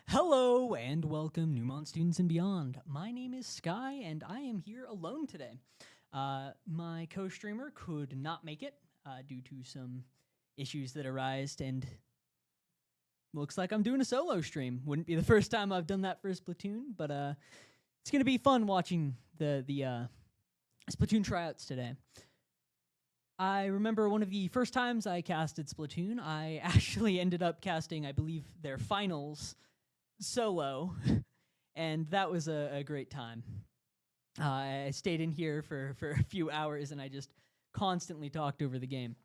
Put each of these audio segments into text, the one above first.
Hello and welcome, Neumont students and beyond. My name is Sky, and I am here alone today. My co-streamer could not make it due to some issues that arose, and looks like I'm doing a solo stream. Wouldn't be the first time I've done that for Splatoon, but it's gonna be fun watching the Splatoon tryouts today. I remember one of the first times I casted Splatoon, I actually ended up casting, I believe, their finals solo, and that was a great time. I stayed in here for a few hours, and I just constantly talked over the game.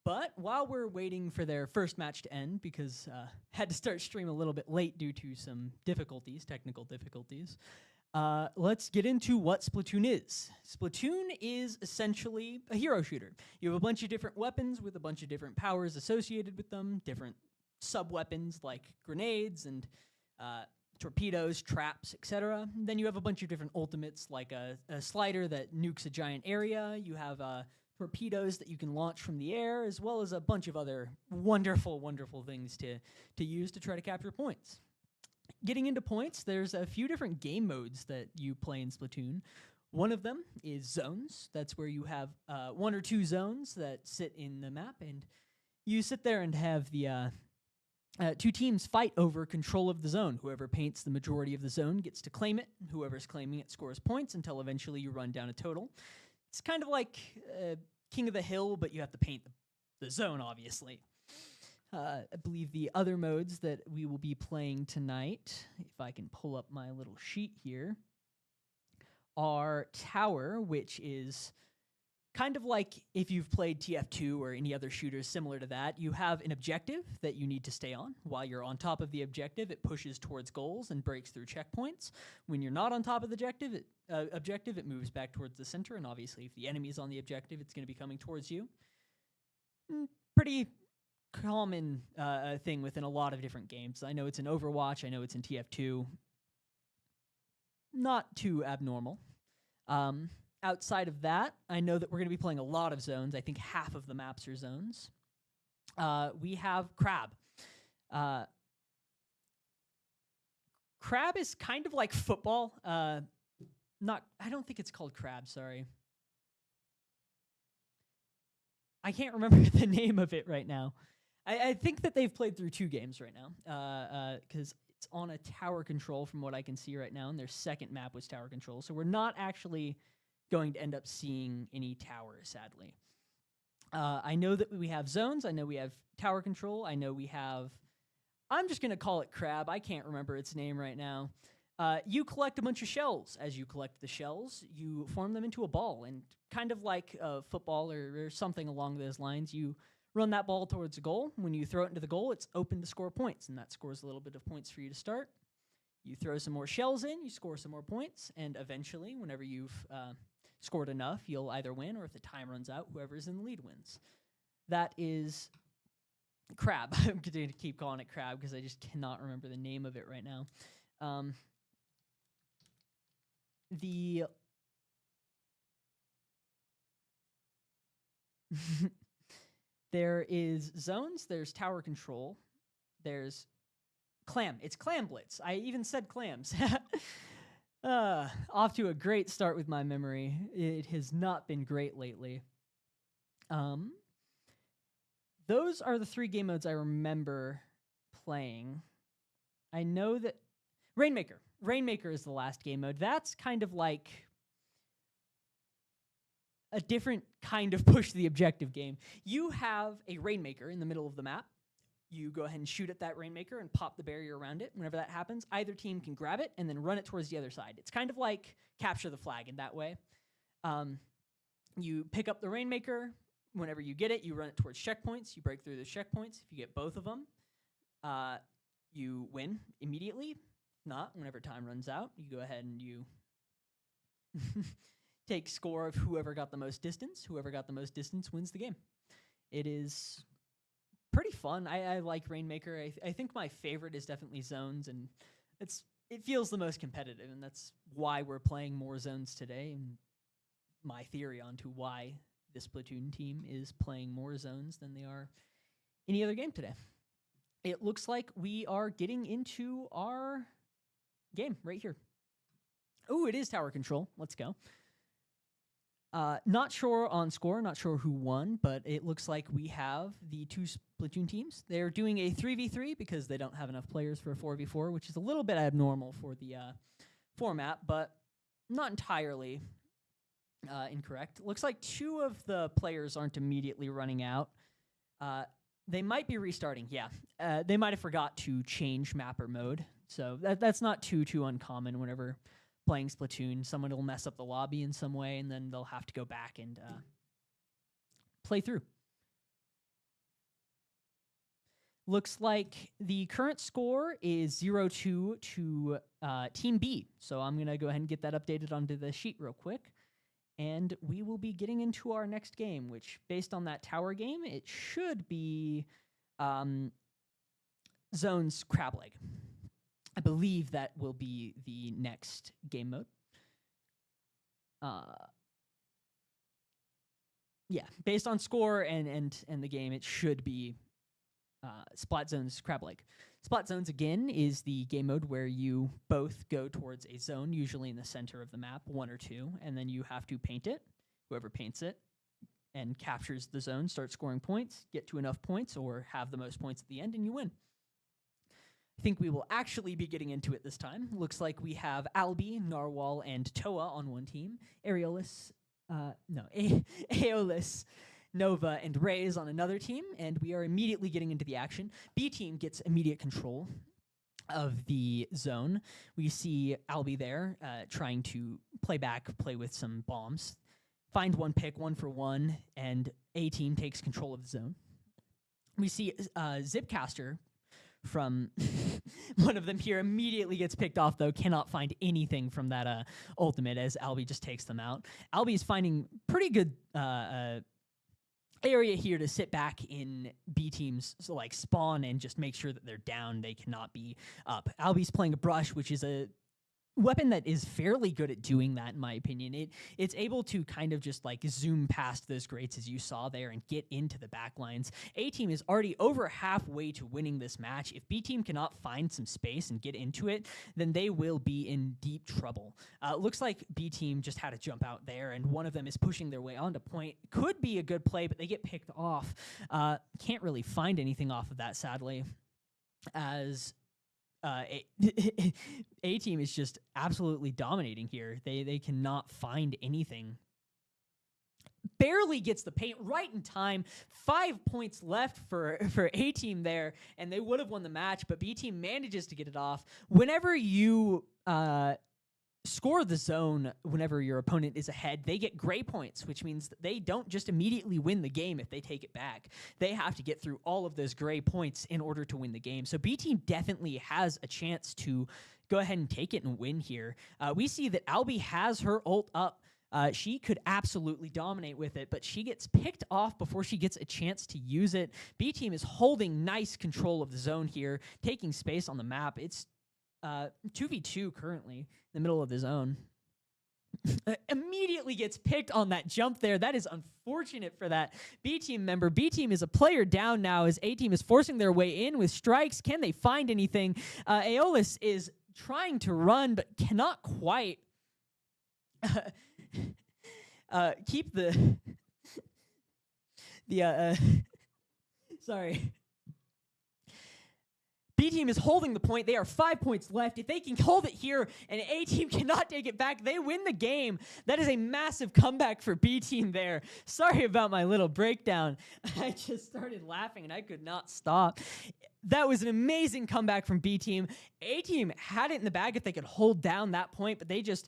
But while we're waiting for their first match to end, because had to start stream a little bit late due to some technical difficulties, let's get into what Splatoon is. Splatoon is essentially a hero shooter. You have a bunch of different weapons with a bunch of different powers associated with them, different sub-weapons like grenades and torpedoes, traps, etc. Then you have a bunch of different ultimates like a slider that nukes a giant area. You have torpedoes that you can launch from the air, as well as a bunch of other wonderful, wonderful things to use to try to capture points. Getting into points, there's a few different game modes that you play in Splatoon. One of them is zones. That's where you have one or two zones that sit in the map, and you sit there and have the two teams fight over control of the zone. Whoever paints the majority of the zone gets to claim it. Whoever's claiming it scores points until eventually you run down a total. It's kind of like King of the Hill, but you have to paint the zone, obviously. I believe the other modes that we will be playing tonight, if I can pull up my little sheet here, are Tower, which is kind of like if you've played TF2 or any other shooters similar to that. You have an objective that you need to stay on. While you're on top of the objective, it pushes towards goals and breaks through checkpoints. When you're not on top of the objective, it moves back towards the center, and obviously if the enemy's on the objective, it's going to be coming towards you. Pretty common thing within a lot of different games. I know it's in Overwatch, I know it's in TF2. Not too abnormal. Outside of that, I know that we're going to be playing a lot of zones. I think half of the maps are zones. We have Crab. Crab is kind of like football. I don't think it's called Crab, sorry. I can't remember the name of it right now. I think that they've played through two games right now, because it's on a tower control from what I can see right now, and their second map was tower control. So we're not actually going to end up seeing any towers, sadly. I know that we have zones. I know we have tower control. I know we have... I'm just going to call it Crab. I can't remember its name right now. You collect a bunch of shells. As you collect the shells, you form them into a ball, and kind of like football or something along those lines, you run that ball towards a goal. When you throw it into the goal, it's open to score points, and that scores a little bit of points for you to start. You throw some more shells in, you score some more points, and eventually, whenever you've scored enough, you'll either win, or if the time runs out, whoever's in the lead wins. That is Crab. I'm going to keep calling it Crab because I just cannot remember the name of it right now. There is zones, there's tower control, there's clam. It's Clam Blitz. I even said clams. Off to a great start with my memory. It has not been great lately. Those are the three game modes I remember playing. I know that Rainmaker. Rainmaker is the last game mode. That's kind of like a different kind of push the objective game. You have a Rainmaker in the middle of the map. You go ahead and shoot at that Rainmaker and pop the barrier around it. Whenever that happens, either team can grab it and then run it towards the other side. It's kind of like capture the flag in that way. You pick up the Rainmaker. Whenever you get it, you run it towards checkpoints. You break through those checkpoints. If you get both of them, you win immediately. If not, whenever time runs out, you go ahead and you take score of whoever got the most distance. Whoever got the most distance wins the game. It is pretty fun. I like Rainmaker. I think my favorite is definitely zones, and it feels the most competitive, and that's why we're playing more zones today, and my theory onto why this Splatoon team is playing more zones than they are any other game today. it looks like we are getting into our game right here. Oh, it is tower control. Let's go. Not sure on score, not sure who won, but it looks like we have the two Splatoon teams. They're doing a 3v3 because they don't have enough players for a 4v4, which is a little bit abnormal for the format, but not entirely incorrect. Looks like two of the players aren't immediately running out. They might be restarting, yeah. They might have forgot to change mapper mode, so that's not too uncommon whenever playing Splatoon. Someone will mess up the lobby in some way, and then they'll have to go back and play through. Looks like the current score is 0-2 to Team B. So I'm going to go ahead and get that updated onto the sheet real quick. And we will be getting into our next game, which, based on that tower game, it should be Zone's Crab Leg. I believe that will be the next game mode. Yeah, based on score and the game, it should be Splat Zone's Crab Leg. Splat Zones, again, is the game mode where you both go towards a zone, usually in the center of the map, 1 or 2, and then you have to paint it. Whoever paints it and captures the zone starts scoring points, get to enough points, or have the most points at the end, and you win. I think we will actually be getting into it this time. Looks like we have Albi, Narwhal, and Toa on one team. Aeolus, Nova, and Rays on another team, and we are immediately getting into the action. B team gets immediate control of the zone. We see Albi there trying to play with some bombs. Find one pick, 1-for-1, and A team takes control of the zone. We see Zipcaster from one of them here immediately gets picked off, though cannot find anything from that ultimate as Albi just takes them out. Albi is finding pretty good area here to sit back in B teams, so like spawn and just make sure that they're down. They cannot be up. Albi's playing a brush, which is a weapon that is fairly good at doing that, in my opinion. It's able to kind of just like zoom past those grates as you saw there and get into the back lines. A team is already over halfway to winning this match. If B team cannot find some space and get into it, then they will be in deep trouble. Looks like B team just had to jump out there, and one of them is pushing their way onto point. Could be a good play, but they get picked off. Can't really find anything off of that, sadly, as A team is just absolutely dominating here. They cannot find anything. Barely gets the paint right in time. 5 points left for A team there, and they would have won the match, but B team manages to get it off. Whenever you score the zone, whenever your opponent is ahead, they get gray points, which means that they don't just immediately win the game if they take it back. They have to get through all of those gray points in order to win the game. So B team definitely has a chance to go ahead and take it and win here. We see that Albi has her ult up. She could absolutely dominate with it, but she gets picked off before she gets a chance to use it. B team is holding nice control of the zone here, taking space on the map. It's 2v2 currently in the middle of the zone. Immediately gets picked on that jump there. That is unfortunate for that B team member. B team is a player down now as A team is forcing their way in with strikes. Can they find anything? Aeolus is trying to run but cannot quite keep the sorry. B team is holding the point. They are 5 points left. If they can hold it here and A team cannot take it back, they win the game. That is a massive comeback for B team there. Sorry about my little breakdown. I just started laughing and I could not stop. That was an amazing comeback from B team. A team had it in the bag if they could hold down that point, but they just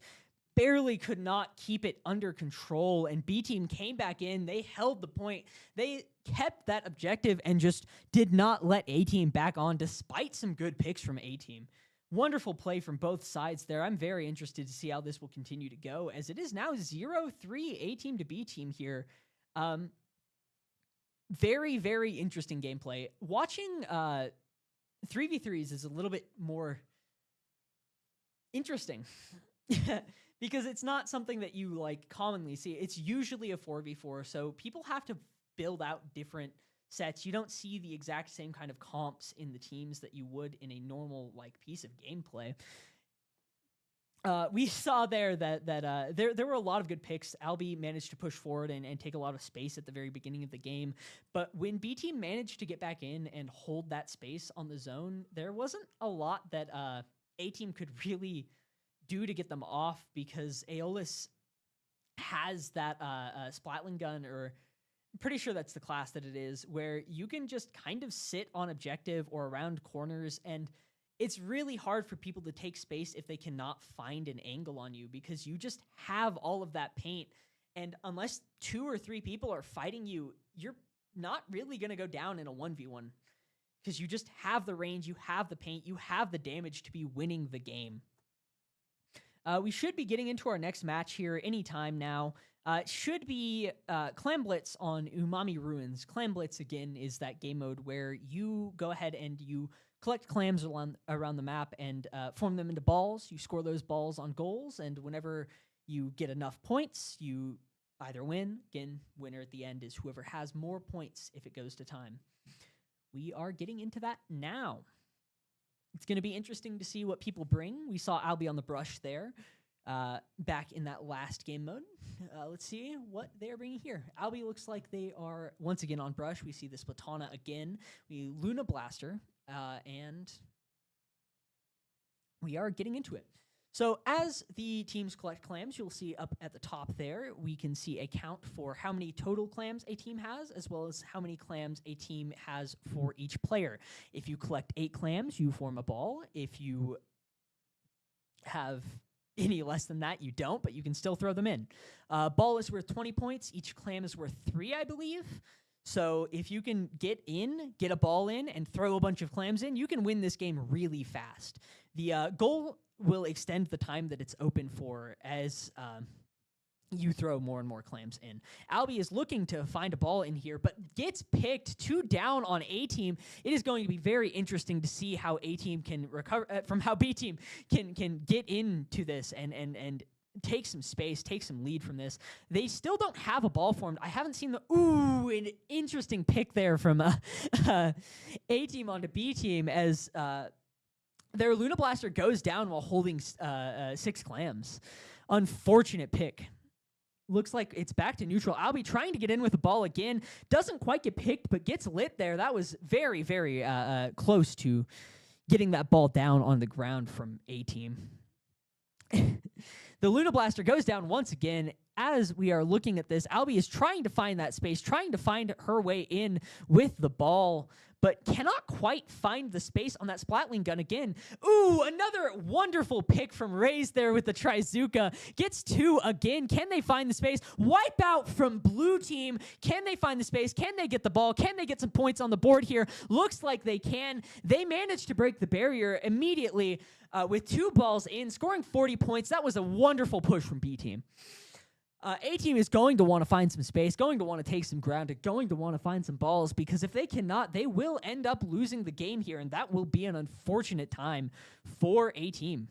barely could not keep it under control, and B team came back in. They held the point. They kept that objective and just did not let A team back on despite some good picks from A team. Wonderful play from both sides there. I'm very interested to see how this will continue to go, as it is now 0-3 A team to B team here. Very, very interesting gameplay. Watching 3v3s is a little bit more interesting. Because it's not something that you like commonly see. It's usually a 4v4, so people have to build out different sets. You don't see the exact same kind of comps in the teams that you would in a normal like piece of gameplay. We saw there that there were a lot of good picks. Albi managed to push forward and take a lot of space at the very beginning of the game. But when B team managed to get back in and hold that space on the zone, there wasn't a lot that A team could really do to get them off, because Aeolus has that Splatling gun, or I'm pretty sure that's the class that it is, where you can just kind of sit on objective or around corners, and it's really hard for people to take space if they cannot find an angle on you, because you just have all of that paint. And unless 2 or 3 people are fighting you, you're not really going to go down in a 1v1, because you just have the range, you have the paint, you have the damage to be winning the game. We should be getting into our next match here anytime now. It should be Clam Blitz on Umami Ruins. Clam Blitz, again, is that game mode where you go ahead and you collect clams around the map and form them into balls. You score those balls on goals, and whenever you get enough points, you either win. Again, winner at the end is whoever has more points if it goes to time. We are getting into that now. It's going to be interesting to see what people bring. We saw Albi on the brush there back in that last game mode. Let's see what they're bringing here. Albi looks like they are once again on brush. We see the Splatana again. We Luna Blaster, and we are getting into it. So as the teams collect clams, you'll see up at the top there, we can see a count for how many total clams a team has, as well as how many clams a team has for each player. If you collect 8 clams, you form a ball. If you have any less than that, you don't, but you can still throw them in. Ball is worth 20 points. Each clam is worth 3, I believe. So if you can get a ball in, and throw a bunch of clams in, you can win this game really fast. The goal will extend the time that it's open for as you throw more and more clams in. Albi is looking to find a ball in here, but gets picked 2 down on A team. It is going to be very interesting to see how A team can recover from how B team can get into this and take some space, take some lead from this. They still don't have a ball formed. I haven't seen an interesting pick there from A team onto B team as their Luna Blaster goes down while holding 6 clams. Unfortunate pick. Looks like it's back to neutral. Albi trying to get in with the ball again. Doesn't quite get picked, but gets lit there. That was very, very close to getting that ball down on the ground from A team. The Luna Blaster goes down once again. As we are looking at this, Albi is trying to find that space, trying to find her way in with the ball, but cannot quite find the space on that Splatling gun again. Ooh, another wonderful pick from Raze there with the Trizuka. Gets 2 again. Can they find the space? Wipeout from blue team. Can they find the space? Can they get the ball? Can they get some points on the board here? Looks like they can. They managed to break the barrier immediately with 2 balls in, scoring 40 points. That was a wonderful push from B team. A team is going to want to find some space, going to want to take some ground, going to want to find some balls, because if they cannot, they will end up losing the game here, and that will be an unfortunate time for A team.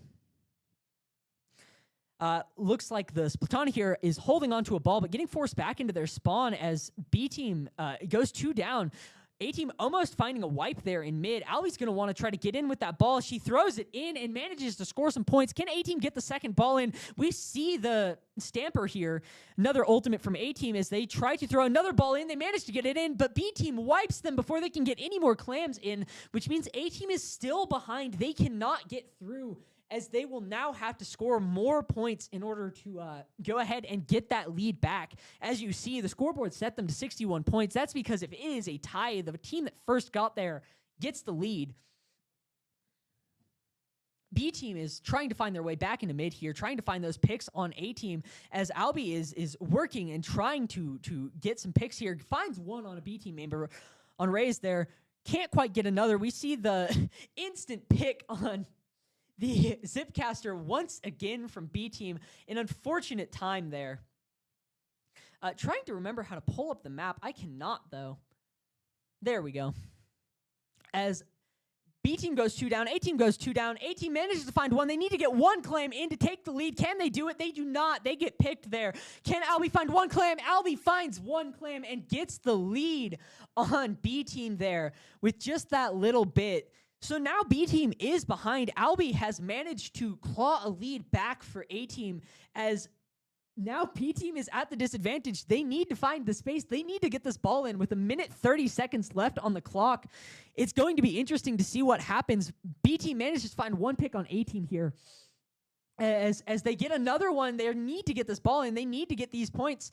Looks like the Splatana here is holding onto a ball, but getting forced back into their spawn as B team goes 2 down. A team almost finding a wipe there in mid. Albi's going to want to try to get in with that ball. She throws it in and manages to score some points. Can A team get the second ball in? We see the Stamper here. Another ultimate from A team as they try to throw another ball in. They manage to get it in, but B team wipes them before they can get any more clams in, which means A team is still behind. They cannot get through, as they will now have to score more points in order to go ahead and get that lead back. As you see, the scoreboard set them to 61 points. That's because if it is a tie, the team that first got there gets the lead. B team is trying to find their way back into mid here, trying to find those picks on A team, as Albi is working and trying to get some picks here. Finds one on a B team member on Raze there. Can't quite get another. We see the instant pick on the Zipcaster once again from B team. An unfortunate time there. Trying to remember how to pull up the map. I cannot, though. There we go. As B team goes 2 down. A team goes 2 down. A team manages to find one. They need to get one clam in to take the lead. Can they do it? They do not. They get picked there. Can Albie find one clam? Albie finds one clam and gets the lead on B team there with just that little bit. So now B team is behind. Albie has managed to claw a lead back for A team, as now B team is at the disadvantage. They need to find the space. They need to get this ball in with 1:30 left on the clock. It's going to be interesting to see what happens. B team manages to find one pick on A team here. As they get another one, they need to get this ball in. They need to get these points.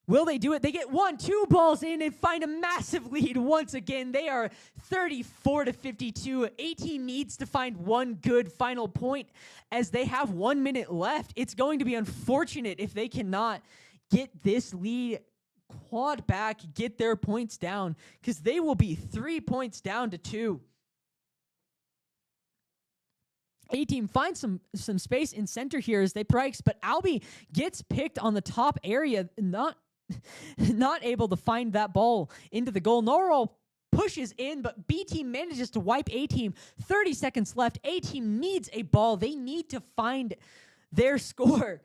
Will they do it? They get 2 balls in and find a massive lead once again. They are 34-52. A team needs to find one good final point as they have 1 minute left. It's going to be unfortunate if they cannot get this lead clawed back, get their points down, because they will be 3 points down to 2. A-team finds some space in center here as they prikes, but Albie gets picked on the top area, not able to find that ball into the goal. Norrell pushes in, but B-team manages to wipe A-team. 30 seconds left. A-team needs a ball. They need to find their score.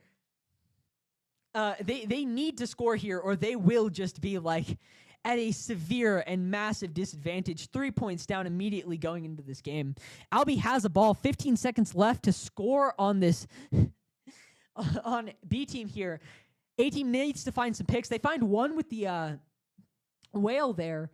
They need to score here, or they will just be like at a severe and massive disadvantage. 3 points down immediately going into this game. Albie has a ball. 15 seconds left to score on this on B-team here. A-team needs to find some picks. They find one with the whale there.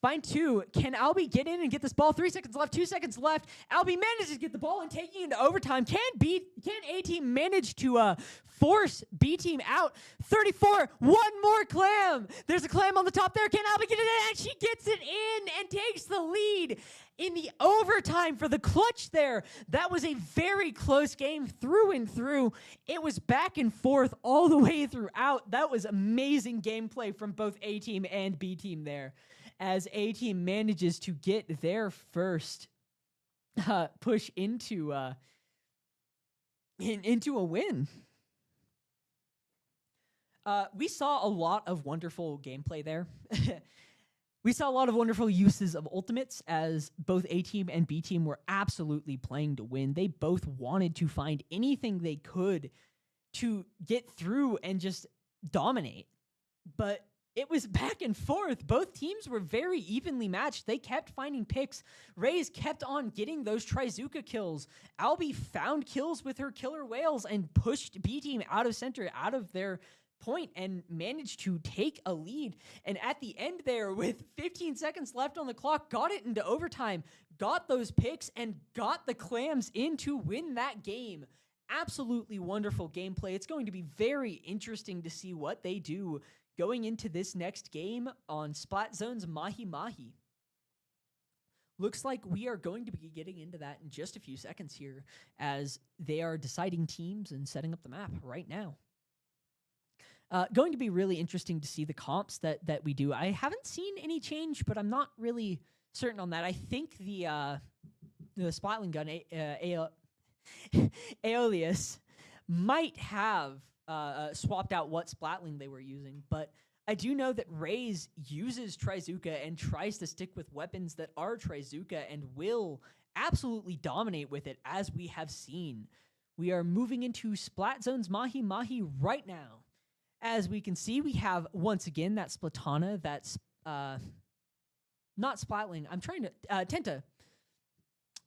Find 2. Can Albie get in and get this ball? 3 seconds left. 2 seconds left. Albie manages to get the ball and taking it into overtime. Can A-team manage to force B-team out? 34. One more clam. There's a clam on the top there. Can Albie get it in? And she gets it in and takes the lead in the overtime for the clutch there. That was a very close game through and through. It was back and forth all the way throughout. That was amazing gameplay from both A-team and B-team there, as A-team manages to get their first push into a win. We saw a lot of wonderful gameplay there. We saw a lot of wonderful uses of ultimates, as both A-team and B-team were absolutely playing to win. They both wanted to find anything they could to get through and just dominate. But it was back and forth. Both teams were very evenly matched. They kept finding picks. Raze kept on getting those Tryzuka kills. Albie found kills with her killer whales and pushed B-team out of center, out of their point, and managed to take a lead. And at the end there, with 15 seconds left on the clock, got it into overtime, got those picks, and got the clams in to win that game. Absolutely wonderful gameplay. It's going to be very interesting to see what they do going into this next game on Splat Zone's Mahi Mahi. Looks like we are going to be getting into that in just a few seconds here, as they are deciding teams and setting up the map right now. Going to be really interesting to see the comps that we do. I haven't seen any change, but I'm not really certain on that. I think the Splatling gun, Aeolus, might have swapped out what Splatling they were using, but I do know that Raze uses Tryzuka and tries to stick with weapons that are Tryzuka and will absolutely dominate with it, as we have seen. We are moving into Splat Zone's Mahi Mahi right now. As we can see, we have, once again, that Splatana, that's not Splatling. I'm trying to, Tenta.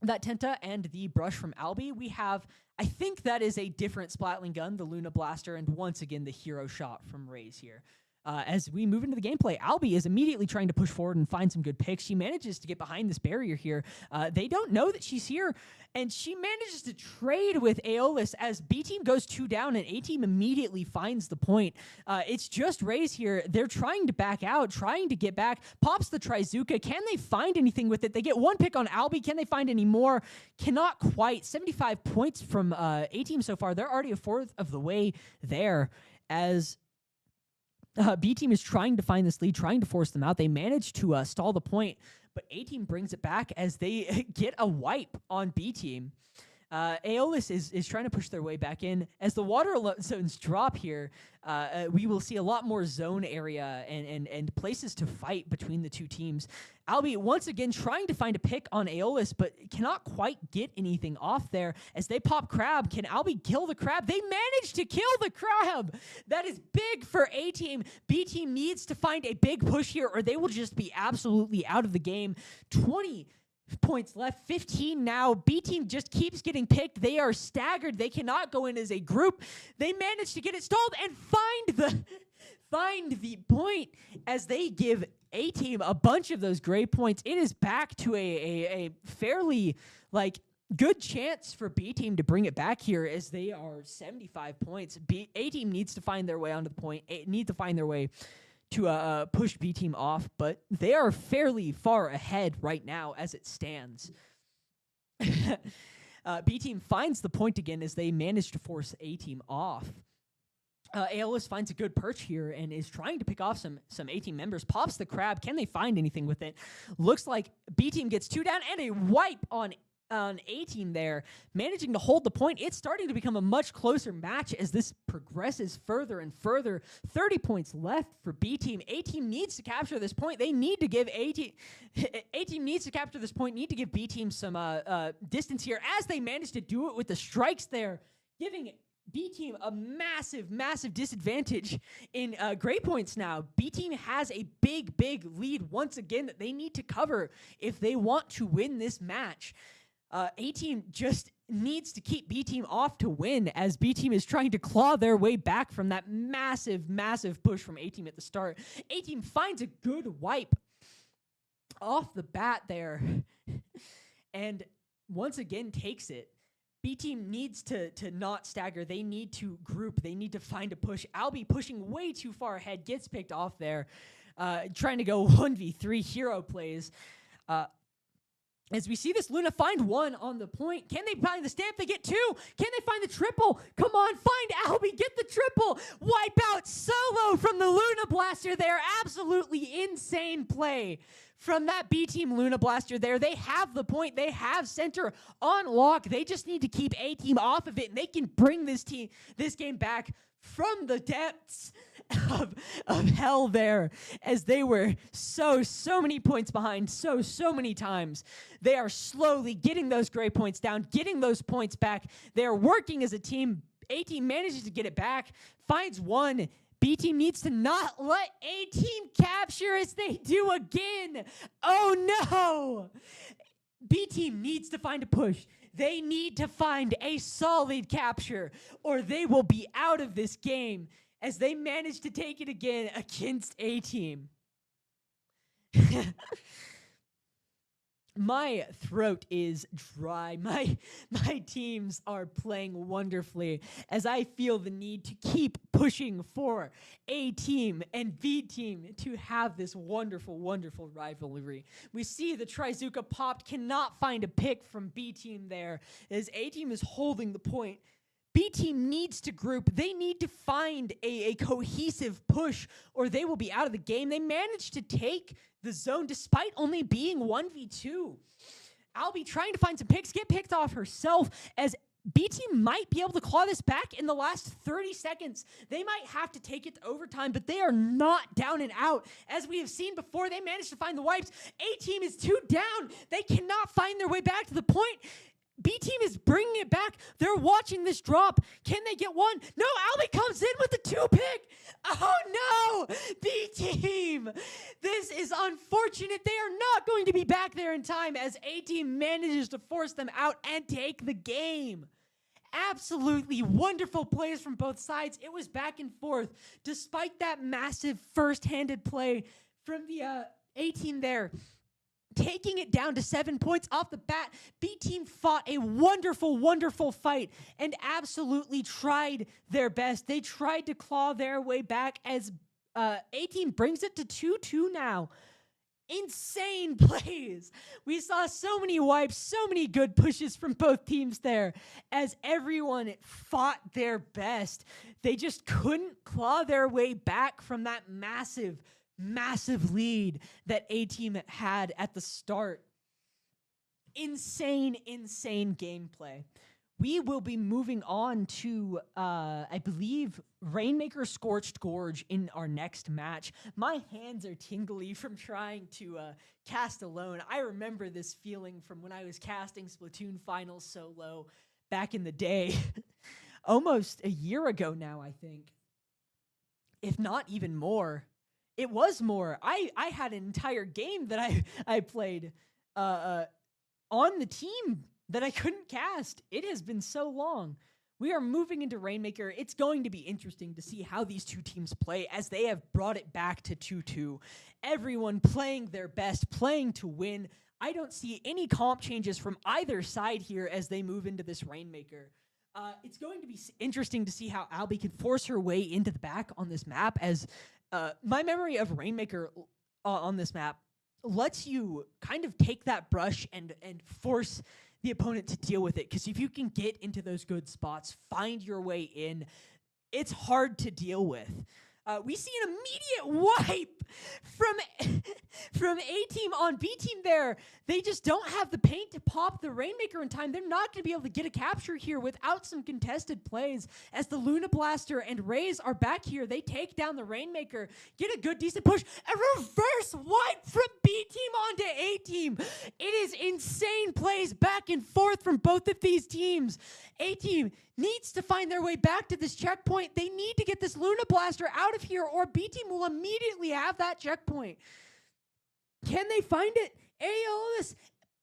That Tenta and the brush from Albie. We have, I think that is a different Splatling gun, the Luna Blaster, and once again, the hero shot from Raze here. As we move into the gameplay, Albie is immediately trying to push forward and find some good picks. She manages to get behind this barrier here. They don't know that she's here, and she manages to trade with Aeolus as B-team goes 2 down, and A-team immediately finds the point. It's just Raze here. They're trying to back out, trying to get back. Pops the Tryzuka. Can they find anything with it? They get one pick on Albie. Can they find any more? Cannot quite. 75 points from A-team so far. They're already a fourth of the way there, as B-team is trying to find this lead, trying to force them out. They manage to stall the point, but A-team brings it back as they get a wipe on B-team. Aeolus is trying to push their way back in. As the water zones drop here, we will see a lot more zone area and places to fight between the two teams. Albi once again trying to find a pick on Aeolus, but cannot quite get anything off there. As they pop Crab, can Albi kill the Crab? They managed to kill the Crab! That is big for A-Team. B-Team needs to find a big push here, or they will just be absolutely out of the game. 20 points left, 15 now. B-Team just keeps getting picked. They are staggered. They cannot go in as a group. They manage to get it stalled and find the point as they give A-Team a bunch of those gray points. It is back to a fairly, good chance for B-Team to bring it back here as they are 75 points. A-Team needs to find their way onto the point, need to find their way to push B-Team off, but they are fairly far ahead right now as it stands. B-Team finds the point again as they manage to force A-Team off. Aeolus finds a good perch here and is trying to pick off some A-Team members. Pops the Crab. Can they find anything with it? Looks like B-Team gets 2 down and a wipe on A-Team there, managing to hold the point. It's starting to become a much closer match as this progresses further and further. 30 points left for B-Team. A-Team needs to capture this point. They need to give A-Team needs to capture this point, need to give B-Team some distance here as they manage to do it with the strikes there, giving B-Team a massive, massive disadvantage in gray points now. B-Team has a big, big lead once again that they need to cover if they want to win this match. A-Team just needs to keep B-Team off to win as B-Team is trying to claw their way back from that massive, massive push from A-Team at the start. A-Team finds a good wipe off the bat there and once again takes it. B-Team needs to not stagger. They need to group. They need to find a push. Albi pushing way too far ahead, gets picked off there, trying to go 1v3 hero plays. As we see this Luna find 1 on the point. Can they find the stamp? They get 2. Can they find the triple? Come on, find Albi. Get the triple. Wipe out solo from the Luna Blaster there. Absolutely insane play from that B-Team Luna Blaster there. They have the point. They have center on lock. They just need to keep A-Team off of it, and they can bring this game back from the depths of hell there, as they were so many points behind so many times. They are slowly getting those gray points down, getting those points back. They are working as a team. A-Team manages to get it back, finds 1. B-Team needs to not let A-Team capture as they do again. Oh no! B-Team needs to find a push. They need to find a solid capture or they will be out of this game as they manage to take it again against A-Team. My throat is dry. My teams are playing wonderfully as I feel the need to keep pushing for A-Team and B-Team to have this wonderful, wonderful rivalry. We see the Trizuka popped, cannot find a pick from B-Team there as A-Team is holding the point. B-Team needs to group. They need to find a cohesive push or they will be out of the game. They managed to take the zone despite only being 1v2. Albi trying to find some picks, get picked off herself as B-Team might be able to claw this back in the last 30 seconds. They might have to take it to overtime, but they are not down and out. As we have seen before, they managed to find the wipes. A-Team is 2 down. They cannot find their way back to the point. B-Team is bringing it back. They're watching this drop. Can they get 1? No, Albi comes in with the 2 pick. Oh no, B-Team. This is unfortunate. They are not going to be back there in time as A-Team manages to force them out and take the game. Absolutely wonderful plays from both sides. It was back and forth. Despite that massive first-handed play from the A-Team there, taking it down to 7 points off the bat, B-Team fought a wonderful, wonderful fight and absolutely tried their best. They tried to claw their way back as A-Team brings it to 2-2 now. Insane plays. We saw so many wipes, so many good pushes from both teams there as everyone fought their best. They just couldn't claw their way back from that massive lead that A-Team had at the start. Insane gameplay. we will be moving on to, I believe, Rainmaker Scorched Gorge in our next match. My hands are tingly from trying to cast alone. I remember this feeling from when I was casting Splatoon Finals solo back in the day. Almost a year ago now, I think. If not even more. It was more. I had an entire game that I played on the team that I couldn't cast. It has been so long. We are moving into Rainmaker. It's going to be interesting to see how these two teams play as they have brought it back to 2-2. Everyone playing their best, playing to win. I don't see any comp changes from either side here as they move into this Rainmaker. It's going to be interesting to see how Albie can force her way into the back on this map, as my memory of Rainmaker on this map lets you kind of take that brush and force the opponent to deal with it. Because if you can get into those good spots, find your way in, it's hard to deal with. We see an immediate wipe from A-Team on B-Team there. They just don't have the paint to pop the Rainmaker in time. They're not going to be able to get a capture here without some contested plays. As the Luna Blaster and Raze are back here, they take down the Rainmaker, get a good, decent push, a reverse wipe from B-Team onto A-Team. It is insane plays back and forth from both of these teams. A-Team needs to find their way back to this checkpoint. They need to get this Luna Blaster out of here, or B-Team will immediately have that checkpoint. Can they find it? Aeolus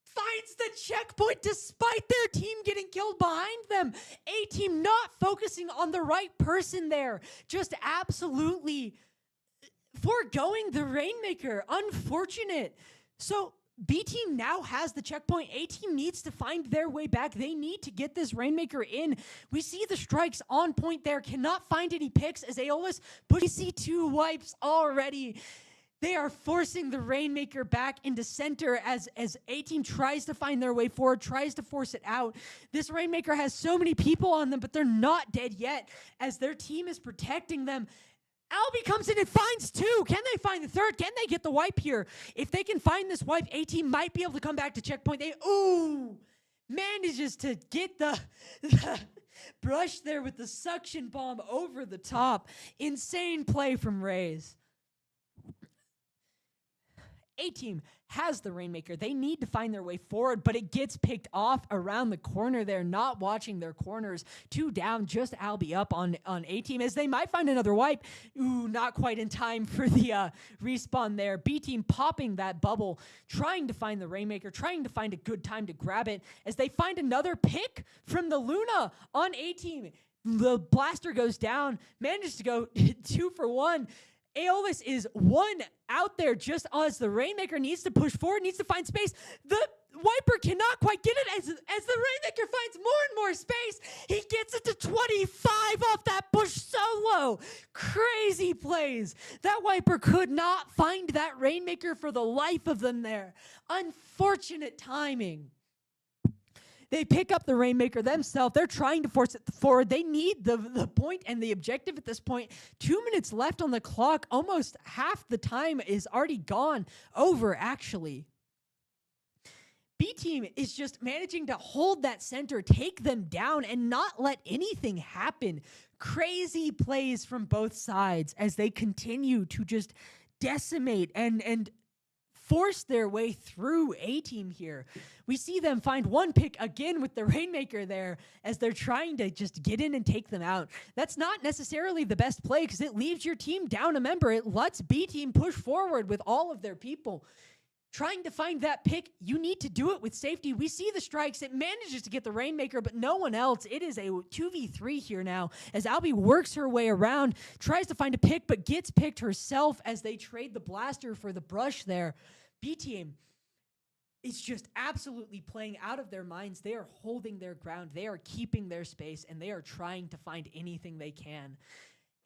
finds the checkpoint despite their team getting killed behind them. A-Team not focusing on the right person there. Just absolutely foregoing the Rainmaker. Unfortunate. So B-Team now has the checkpoint. A-Team needs to find their way back. They need to get this Rainmaker in. We see the strikes on point there. Cannot find any picks as Aeolus pushes. We see 2 wipes already. They are forcing the Rainmaker back into center as A-Team tries to find their way forward, tries to force it out. This Rainmaker has so many people on them, but they're not dead yet as their team is protecting them. Albie comes in and finds 2. Can they find the 3rd? Can they get the wipe here? If they can find this wipe, A-Team might be able to come back to checkpoint. Manages to get the brush there with the suction bomb over the top. Insane play from Raze. A-Team has the Rainmaker. They need to find their way forward, but it gets picked off around the corner there, not watching their corners. 2 down, just Albie up on A-Team as they might find another wipe. Not quite in time for the respawn there. B-Team popping that bubble, trying to find the Rainmaker, trying to find a good time to grab it as they find another pick from the Luna on A-Team. The blaster goes down, manages to go 2 for 1. Aeolus is 1 out there just as the Rainmaker needs to push forward, needs to find space. The Wiper cannot quite get it as the Rainmaker finds more and more space. He gets it to 25 off that push solo. Crazy plays. That Wiper could not find that Rainmaker for the life of them there. Unfortunate timing. They pick up the Rainmaker themselves. They're trying to force it forward. They need the point and the objective at this point. 2 minutes left on the clock. Almost half the time is already gone over, actually. B-Team is just managing to hold that center, take them down, and not let anything happen. Crazy plays from both sides as they continue to just decimate and force their way through A-Team here. We see them find 1 pick again with the Rainmaker there as they're trying to just get in and take them out. That's not necessarily the best play because it leaves your team down a member. It lets B-Team push forward with all of their people. Trying to find that pick, you need to do it with safety. We see the strikes. It manages to get the Rainmaker, but no one else. It is a 2v3 here now as Albie works her way around, tries to find a pick, but gets picked herself as they trade the blaster for the brush there. B-Team is just absolutely playing out of their minds. They are holding their ground. They are keeping their space, and they are trying to find anything they can.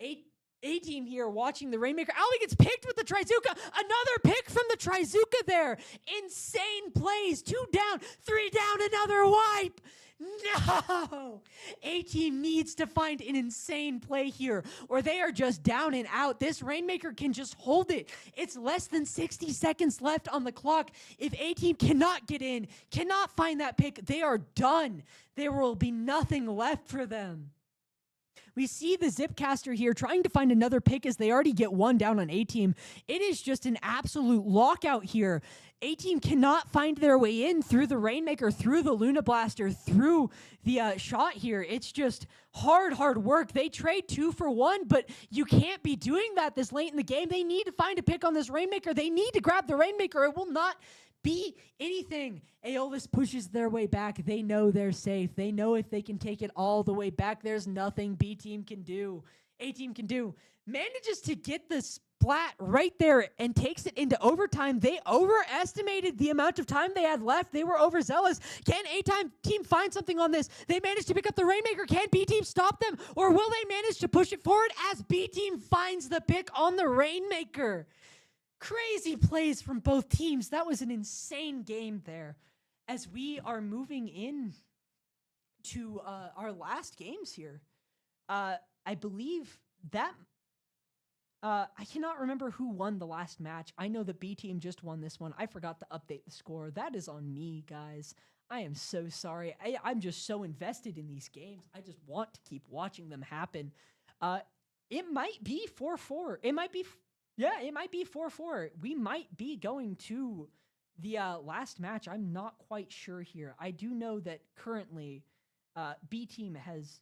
A-Team here watching the Rainmaker. Albie gets picked with the Trizooka. Another pick from the Trizooka there. Insane plays. 2 down, 3 down, another wipe. No! A-Team needs to find an insane play here, or they are just down and out. This Rainmaker can just hold it. It's less than 60 seconds left on the clock. If A-Team cannot get in, cannot find that pick, they are done. There will be nothing left for them. We see the Zipcaster here trying to find another pick as they already get one down on A-Team. It is just an absolute lockout here. A-Team cannot find their way in through the Rainmaker, through the Luna Blaster, through the shot here. It's just hard work. They trade 2 for 1, but you can't be doing that this late in the game. They need to find a pick on this Rainmaker. They need to grab the Rainmaker. It will not be anything. Aeolus pushes their way back. They know they're safe. They know if they can take it all the way back, there's nothing B-Team can do. A-Team can do. Manages to get the splat right there and takes it into overtime. They overestimated the amount of time they had left. They were overzealous. Can A-Team find something on this? They managed to pick up the Rainmaker. Can B-Team stop them? Or will they manage to push it forward as B-Team finds the pick on the Rainmaker? Crazy plays from both teams. That was an insane game there. As we are moving in to our last games here, I believe that I cannot remember who won the last match. I know the B team just won this one. I forgot to update the score. That is on me, guys. I am so sorry. I'm just so invested in these games. I just want to keep watching them happen. It might be 4-4. It might be... Yeah, it might be 4-4. We might be going to the last match. I'm not quite sure here. I do know that currently B team has...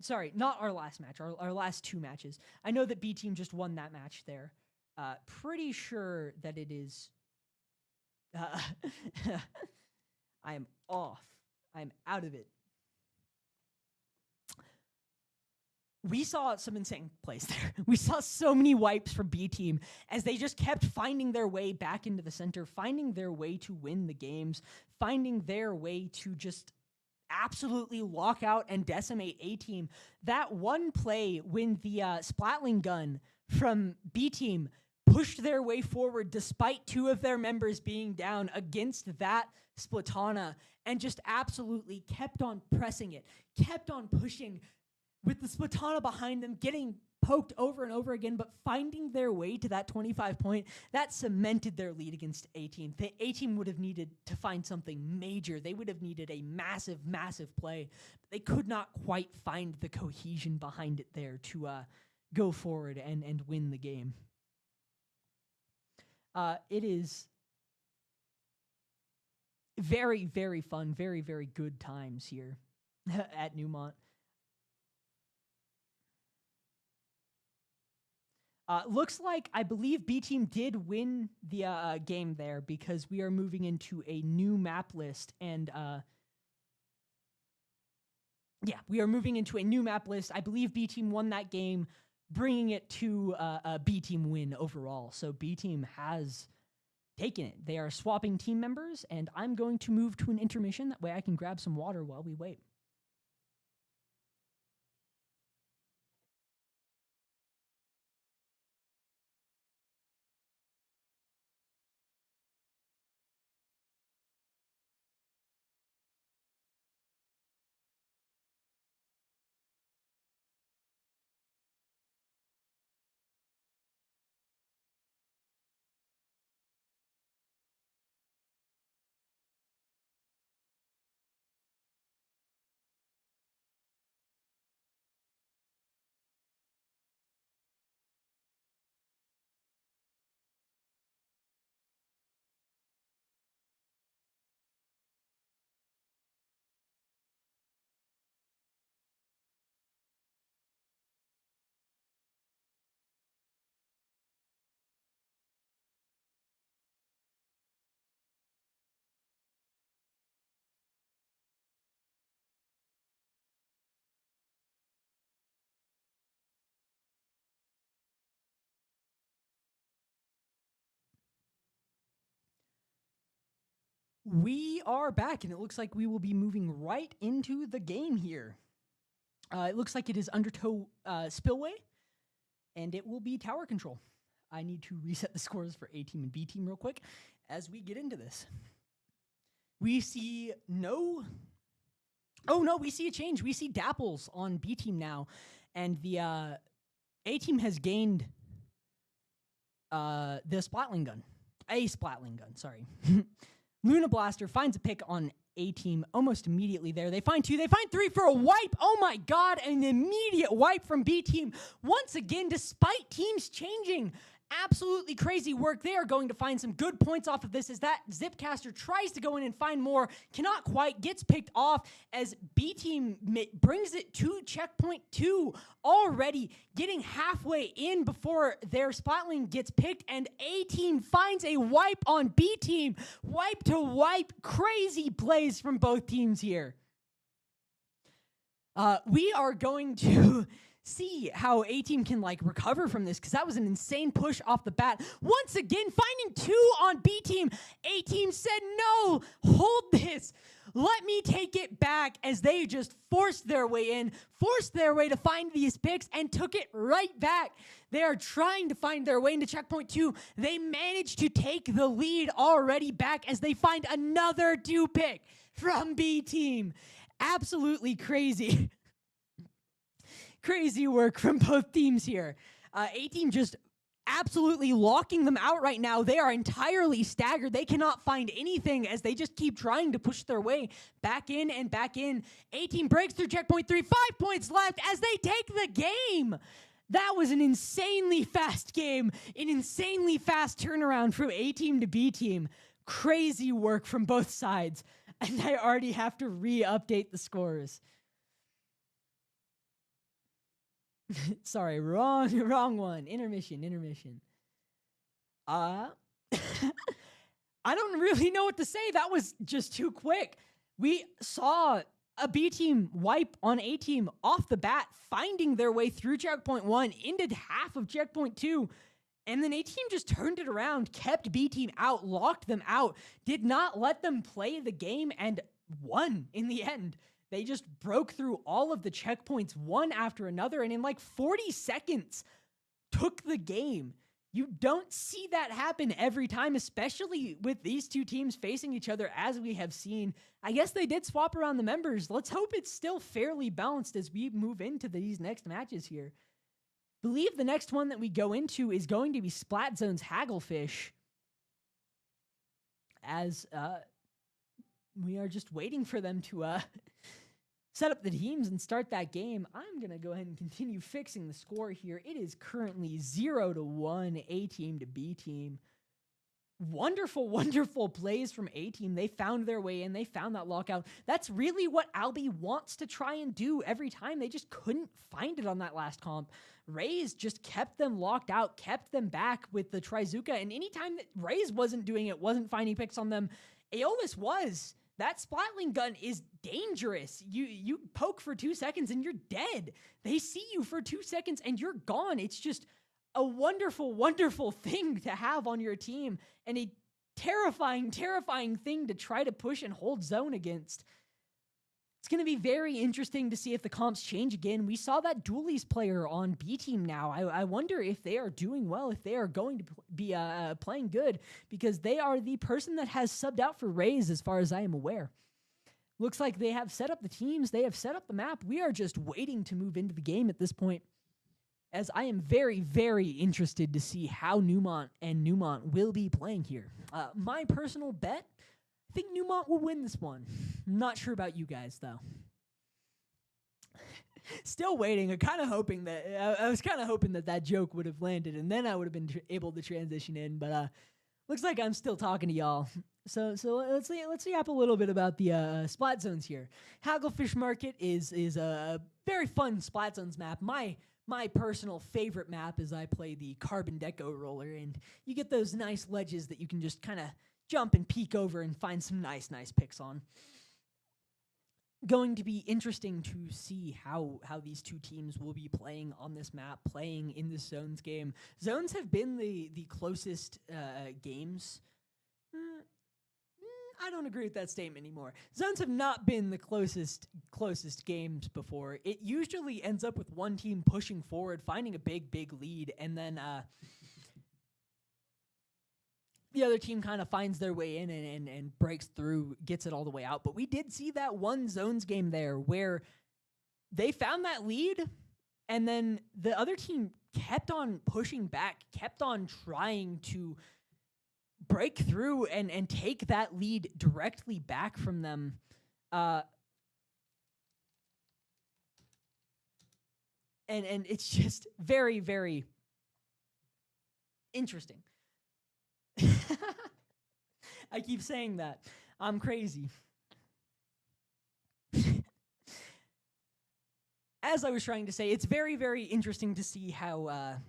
Sorry, not our last match, our last 2 matches. I know that B team just won that match there. Pretty sure that it is... I am off. I'm out of it. We saw some insane plays there. We saw so many wipes from B team as they just kept finding their way back into the center, finding their way to win the games, finding their way to just absolutely lock out and decimate A team. That one play when the Splatling gun from B team pushed their way forward despite 2 of their members being down against that Splatana and just absolutely kept on pressing it, kept on pushing, with the Splatana behind them, getting poked over and over again, but finding their way to that 25 point, that cemented their lead against A-Team. The A-Team would have needed to find something major. They would have needed a massive play. But they could not quite find the cohesion behind it there to go forward and win the game. It is very fun, very good times here at Neumont. Looks like, I believe B team did win the game there because we are moving into a new map list. And yeah, we are moving into a new map list. I believe B team won that game, bringing it to a B team win overall. So B team has taken it. They are swapping team members, and I'm going to move to an intermission. That way I can grab some water while we wait. We are back, and it looks like we will be moving right into the game here. It looks like it is Undertow Spillway, and it will be tower control. I need to reset the scores for A team and B team real quick as we get into this. We see no... Oh, no, we see a change. We see Dapples on B team now. And the A team has gained the Splatling gun. A Splatling gun, sorry. Luna Blaster finds a pick on A team almost immediately there. They find 2, they find 3 for a wipe. Oh my god, an immediate wipe from B team. Once again, despite teams changing. Absolutely crazy work. They are going to find some good points off of this as that Zipcaster tries to go in and find more. Cannot quite. Gets picked off as B team brings it to checkpoint 2 already. Getting halfway in before their Splatling gets picked. And A team finds a wipe on B team. Wipe to wipe. Crazy plays from both teams here. We are going to... see how A team can recover from this, because that was an insane push off the bat. Once again, finding 2 on B team. A team said, no, hold this. Let me take it back, as they just forced their way in, forced their way to find these picks, and took it right back. They are trying to find their way into checkpoint 2. They managed to take the lead already back as they find another 2 pick from B team. Absolutely crazy. Crazy work from both teams here. A team just absolutely locking them out right now. They are entirely staggered. They cannot find anything as they just keep trying to push their way back in and back in. A team breaks through checkpoint 3. 5 points left as they take the game. That was an insanely fast game. An insanely fast turnaround from A team to B team. Crazy work from both sides. And I already have to re-update the scores. Sorry, wrong one. Intermission. I don't really know what to say. That was just too quick. We saw a B team wipe on A team off the bat, finding their way through checkpoint 1 into half of checkpoint 2. And then A team just turned it around, kept B team out, locked them out, did not let them play the game, and won in the end. They just broke through all of the checkpoints one after another, and in 40 seconds took the game. You don't see that happen every time, especially with these two teams facing each other, as we have seen. I guess they did swap around the members. Let's hope it's still fairly balanced as we move into these next matches here. Believe the next one that we go into is going to be Splat Zone's Hagglefish, as we are just waiting for them to set up the teams and start that game. I'm going to go ahead and continue fixing the score here. It is currently 0-1, A team to B team. Wonderful, wonderful plays from A team. They found their way in. They found that lockout. That's really what Albi wants to try and do every time. They just couldn't find it on that last comp. Raze just kept them locked out, kept them back with the Trizuka, and anytime that Raze wasn't doing it, wasn't finding picks on them, Aeolus was. That Splatling gun is dangerous. You poke for 2 seconds and you're dead. They see you for 2 seconds and you're gone. It's just a wonderful, wonderful thing to have on your team, and a terrifying, terrifying thing to try to push and hold zone against. It's going to be very interesting to see if the comps change again. We saw that Dualies player on B team now. I wonder if they are doing well, if they are going to be playing good, because they are the person that has subbed out for Raze as far as I am aware. Looks like they have set up the teams. They have set up the map. We are just waiting to move into the game at this point, as I am very, very interested to see how Neumont will be playing here. My personal bet, I think Neumont will win this one. I'm not sure about you guys, though. Still waiting. I'm kind of hoping that I was kind of hoping that joke would have landed, and then I would have been able to transition in. But looks like I'm still talking to y'all. So let's yap a little bit about the Splat Zones here. Hagglefish Market is a very fun Splat Zones map. My personal favorite map is I play the Carbon Deco roller, and you get those nice ledges that you can just kind of jump and peek over and find some nice picks on. Going to be interesting to see how these two teams will be playing on this map, playing in this Zones game. Zones have been the closest games. I don't agree with that statement anymore. Zones have not been the closest games before. It usually ends up with one team pushing forward, finding a big lead, and then the other team kind of finds their way in and breaks through, gets it all the way out. But we did see that one zones game there where they found that lead, and then the other team kept on pushing back, kept on trying to break through and take that lead directly back from them. And it's just very, very interesting. I keep saying that. I'm crazy. As I was trying to say, it's very, very interesting to see how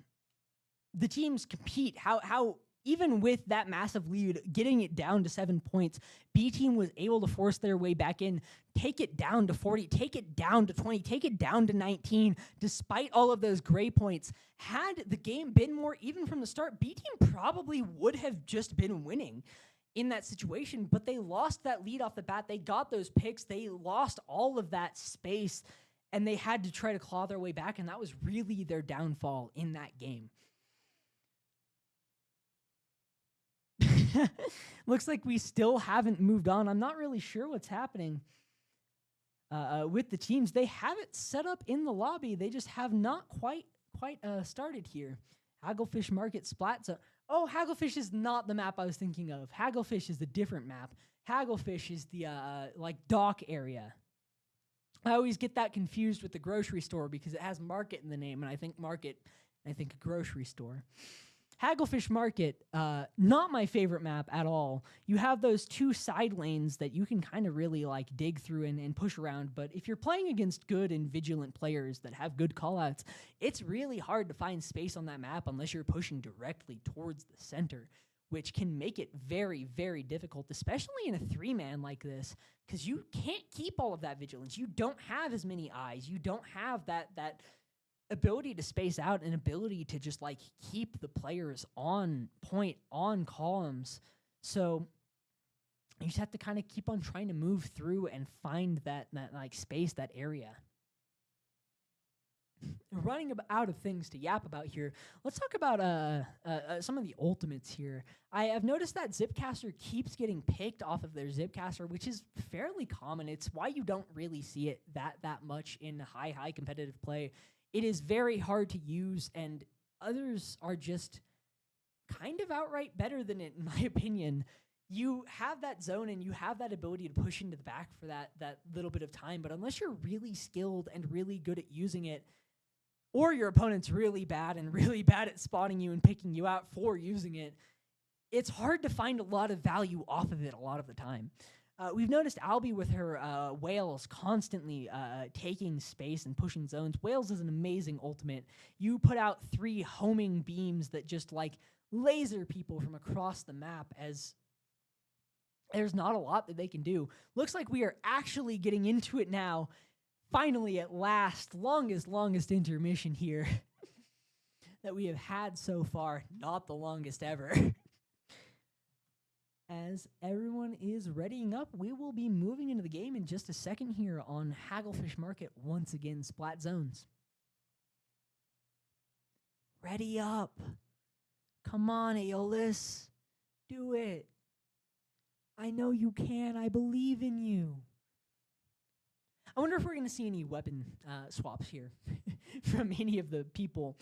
the teams compete, how even with that massive lead, getting it down to 7 points, B team was able to force their way back in, take it down to 40, take it down to 20, take it down to 19, despite all of those gray points. Had the game been more even from the start, B team probably would have just been winning in that situation, but they lost that lead off the bat. They got those picks. They lost all of that space, and they had to try to claw their way back, and that was really their downfall in that game. Looks like we still haven't moved on. I'm not really sure what's happening with the teams. They have it set up in the lobby. They just have not quite started here. Hagglefish Market Splat Zone. Oh, Hagglefish is not the map I was thinking of. Hagglefish is the different map. Hagglefish is the like dock area. I always get that confused with the grocery store because it has market in the name, and I think market, and I think a grocery store. Hagglefish Market, not my favorite map at all. You have those two side lanes that you can kind of really like dig through and push around, but if you're playing against good and vigilant players that have good callouts, it's really hard to find space on that map unless you're pushing directly towards the center, which can make it very, very difficult, especially in a 3-man like this, because you can't keep all of that vigilance. You don't have as many eyes. You don't have that ability to space out and ability to just like keep the players on point, on columns. So you just have to kind of keep on trying to move through and find that like space, that area. Running out of things to yap about here, let's talk about some of the ultimates here. I have noticed that Zipcaster keeps getting picked off of their Zipcaster, which is fairly common. It's why you don't really see it that much in high competitive play. It is very hard to use, and others are just kind of outright better than it, in my opinion. You have that zone and you have that ability to push into the back for that little bit of time, but unless you're really skilled and really good at using it, or your opponent's really bad and really bad at spotting you and picking you out for using it, it's hard to find a lot of value off of it a lot of the time. We've noticed Albie with her whales constantly taking space and pushing zones. Whales is an amazing ultimate. You put out 3 homing beams that just like laser people from across the map, as there's not a lot that they can do. Looks like we are actually getting into it now. Finally, at last, longest intermission here that we have had so far. Not the longest ever. As everyone is readying up, we will be moving into the game in just a second here on Hagglefish Market, once again, Splat Zones. Ready up. Come on, Aeolus. Do it. I know you can. I believe in you. I wonder if we're going to see any weapon swaps here from any of the people,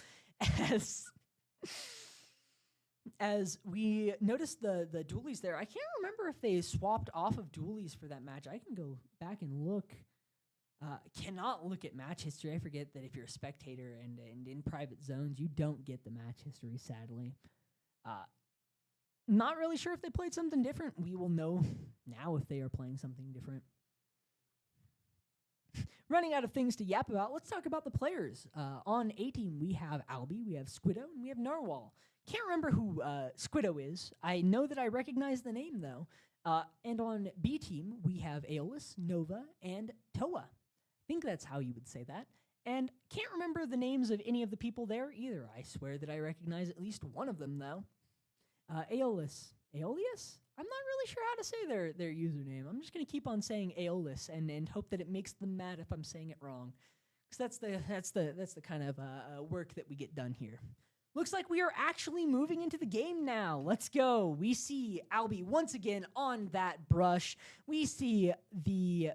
as we noticed the dualies there. I can't remember if they swapped off of dualies for that match. I can go back and look. Cannot look at match history. I forget that if you're a spectator and in private zones, you don't get the match history, sadly. Not really sure if they played something different. We will know now if they are playing something different. Running out of things to yap about, let's talk about the players. On A team, we have Albie, we have Squiddo, and we have Narwhal. Can't remember who Squiddo is. I know that I recognize the name, though. And on B team, we have Aeolus, Nova, and Toa. I think that's how you would say that. And can't remember the names of any of the people there either. I swear that I recognize at least one of them, though. Aeolus. Aeolus? I'm not really sure how to say their username. I'm just going to keep on saying Aeolus and hope that it makes them mad if I'm saying it wrong. Because that's the kind of work that we get done here. Looks like we are actually moving into the game now. Let's go. We see Albie once again on that brush. We see the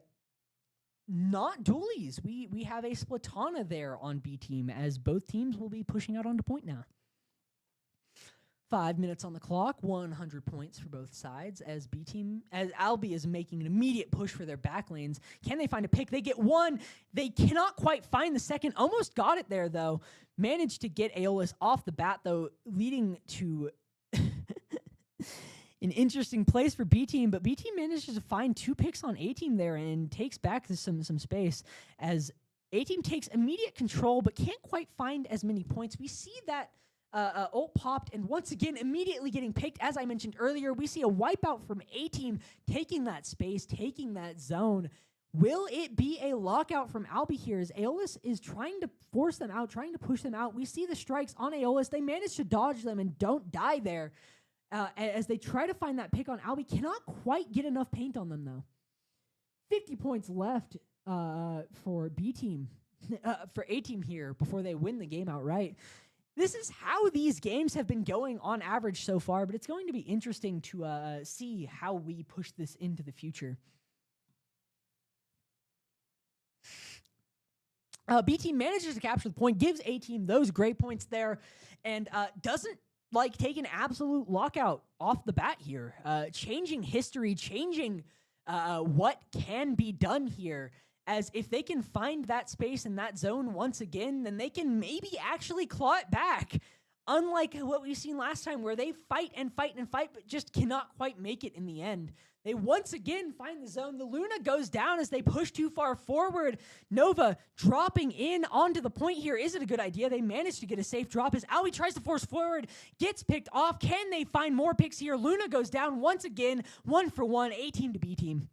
not dualies. We have a Splatana there on B team, as both teams will be pushing out onto point now. 5 minutes on the clock, 100 points for both sides as Albie is making an immediate push for their back lanes. Can they find a pick? They get one. They cannot quite find the second. Almost got it there, though. Managed to get Aeolus off the bat, though, leading to an interesting place for B team. But B team manages to find 2 picks on A team there and takes back some space as A team takes immediate control but can't quite find as many points. We see that ult popped, and once again, immediately getting picked. As I mentioned earlier, we see a wipeout from A-Team, taking that space, taking that zone. Will it be a lockout from Albie here as Aeolus is trying to force them out, trying to push them out? We see the strikes on Aeolus. They manage to dodge them and don't die there as they try to find that pick on Albie. Cannot quite get enough paint on them, though. 50 points left for B-Team, for A-Team here before they win the game outright. This is how these games have been going on average so far, but it's going to be interesting to see how we push this into the future. B team manages to capture the point, gives A team those great points there, and doesn't take an absolute lockout off the bat here. Changing history, changing what can be done here. As if they can find that space in that zone once again, then they can maybe actually claw it back. Unlike what we've seen last time, where they fight and fight and fight, but just cannot quite make it in the end. They once again find the zone. The Luna goes down as they push too far forward. Nova dropping in onto the point here. Is it a good idea? They managed to get a safe drop as Albie tries to force forward, gets picked off. Can they find more picks here? Luna goes down once again, 1-for-1, A team to B team.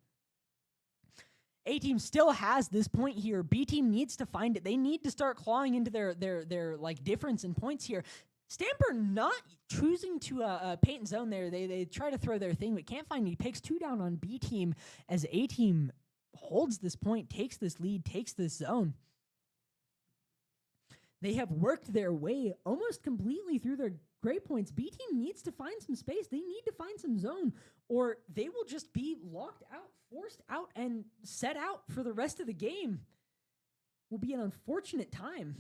A team still has this point here. B team needs to find it. They need to start clawing into their difference in points here. Stamper not choosing to paint zone there. They try to throw their thing, but can't find any picks. 2 down on B team as A team holds this point, takes this lead, takes this zone. They have worked their way almost completely through their great points. B team needs to find some space. They need to find some zone, or they will just be locked out, forced out, and set out for the rest of the game. Will be an unfortunate time.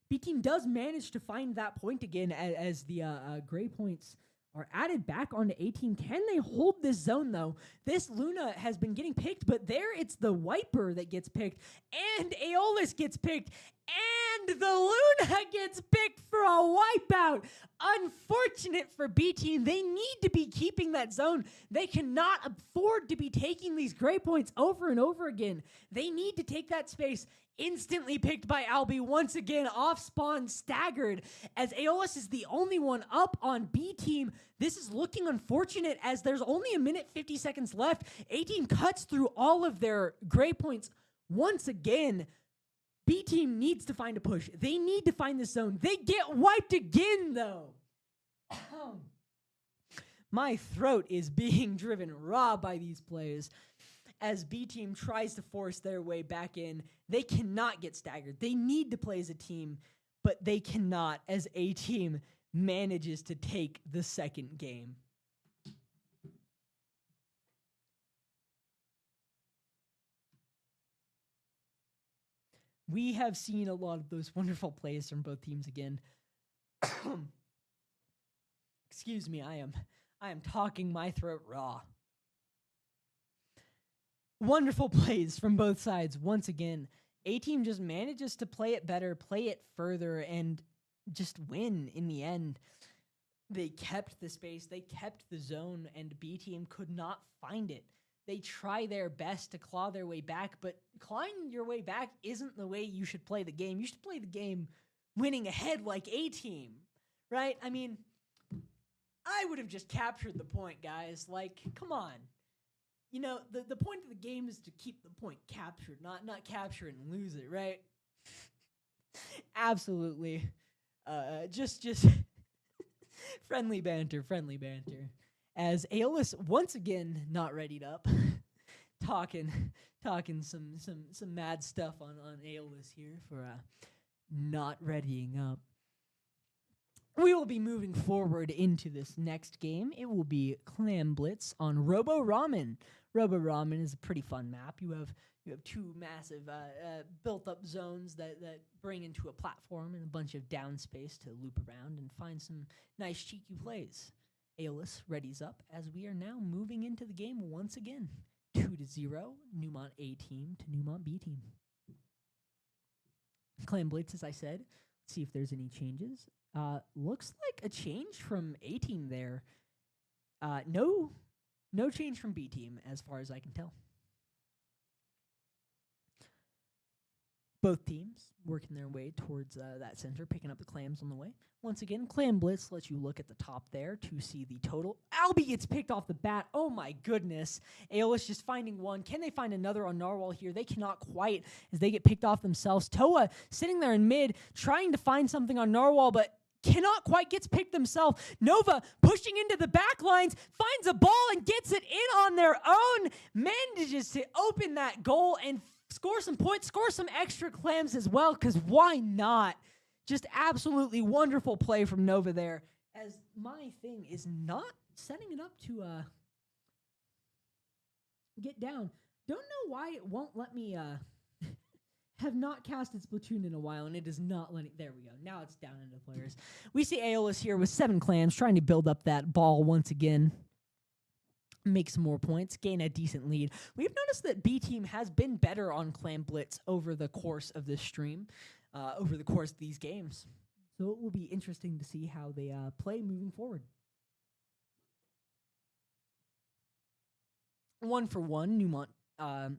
B team does manage to find that point again as the gray points are added back onto A team. Can they hold this zone, though? This Luna has been getting picked, but there it's the Wiper that gets picked, and Aeolus gets picked, and the Luna gets picked for a wipeout. Unfortunate for B team. They need to be keeping that zone. They cannot afford to be taking these gray points over and over again. They need to take that space. Instantly picked by Albie once again, off spawn, staggered, as Aeolus is the only one up on B team. This is looking unfortunate as there's only 1 minute 50 seconds left. A team cuts through all of their gray points once again. B team needs to find a push. They need to find the zone. They get wiped again, though. My throat is being driven raw by these plays. As B team tries to force their way back in, they cannot get staggered. They need to play as a team, but they cannot as A team manages to take the second game. We have seen a lot of those wonderful plays from both teams again. Excuse me, I am talking my throat raw. Wonderful plays from both sides once again. A team just manages to play it better, play it further, and just win in the end. They kept the space, they kept the zone, and B team could not find it. They try their best to claw their way back, but clawing your way back isn't the way you should play the game. You should play the game winning ahead like A team, right? I mean, I would have just captured the point, guys. Like, come on. You know, the point of the game is to keep the point captured, not capture it and lose it, right? Absolutely. Just friendly banter. As Aeolus once again not readied up. talking some mad stuff on Aeolus here for not readying up. We will be moving forward into this next game. It will be Clam Blitz on Robo Ramen. Robo Ramen is a pretty fun map. You have two massive built-up zones that bring into a platform and a bunch of down space to loop around and find some nice cheeky plays. Aeolus readies up as we are now moving into the game once again. 2-0, Neumont A team to Neumont B team. Clam Blitz, as I said. Let's see if there's any changes. Looks like a change from A team there. No change from B team as far as I can tell. Both teams working their way towards that center, picking up the clams on the way. Once again, Clam Blitz lets you look at the top there to see the total. Albie gets picked off the bat. Oh my goodness. Aeolus just finding one. Can they find another on Narwhal here? They cannot quite as they get picked off themselves. Toa sitting there in mid trying to find something on Narwhal, but cannot quite gets picked themselves. Nova pushing into the back lines, finds a ball and gets it in on their own. Manages to open that goal and score some points, score some extra clams as well, because why not? Just absolutely wonderful play from Nova there, as my thing is not setting it up to get down. Don't know why it won't let me have not casted Splatoon in a while, and it is not letting. There we go. Now it's down into players. We see Aeolus here with 7 clams trying to build up that ball once again. Make some more points, gain a decent lead. We've noticed that B team has been better on Clam Blitz over the course of this stream, over the course of these games. So it will be interesting to see how they play moving forward. 1-for-1, Neumont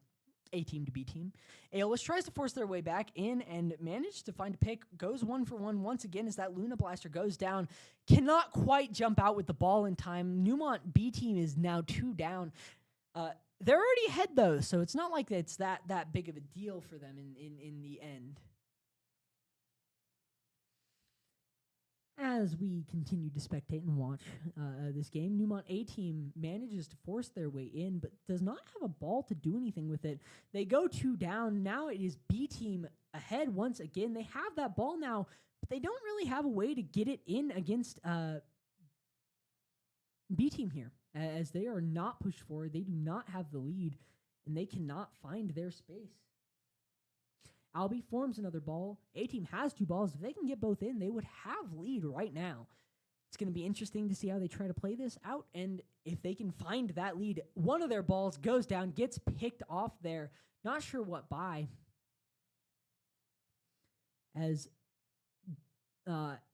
A team to B team. Aeolus tries to force their way back in and manages to find a pick. Goes 1-for-1 once again as that Luna Blaster goes down. Cannot quite jump out with the ball in time. Neumont B team is now 2 down. They're already ahead though, so it's not like it's that big of a deal for them in the end. As we continue to spectate and watch this game, Neumont A team manages to force their way in, but does not have a ball to do anything with it. They go 2 down. Now it is B team ahead once again. They have that ball now, but they don't really have a way to get it in against B team here, as they are not pushed forward. They do not have the lead, and they cannot find their space. Albie forms another ball. A-team has 2 balls. If they can get both in, they would have lead right now. It's going to be interesting to see how they try to play this out, and if they can find that lead. One of their balls goes down, gets picked off there. Not sure what by. As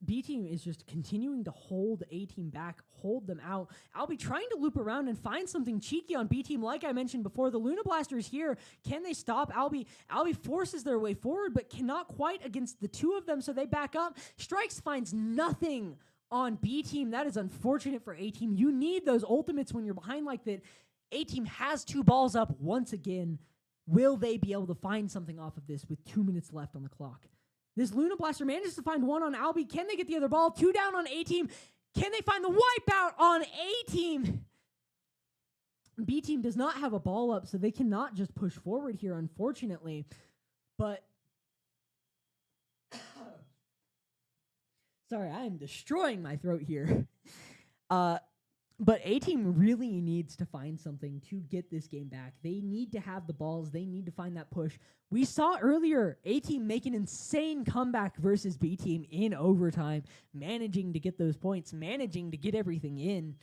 B-team is just continuing to hold A-team back, hold them out. Albie trying to loop around and find something cheeky on B-team. Like I mentioned before, the Luna Blaster is here. Can they stop Albie? Albie forces their way forward, but cannot quite against the 2 of them, so they back up. Strikes finds nothing on B-team. That is unfortunate for A-team. You need those ultimates when you're behind like that. A-team has 2 balls up once again. Will they be able to find something off of this with 2 minutes left on the clock? This Luna Blaster manages to find one on Albie. Can they get the other ball? 2 down on A-team. Can they find the wipeout on A-team? B-team does not have a ball up, so they cannot just push forward here, unfortunately. But sorry, I am destroying my throat here. But A-team really needs to find something to get this game back. They need to have the balls. They need to find that push. We saw earlier A-team make an insane comeback versus B-team in overtime, managing to get those points, managing to get everything in.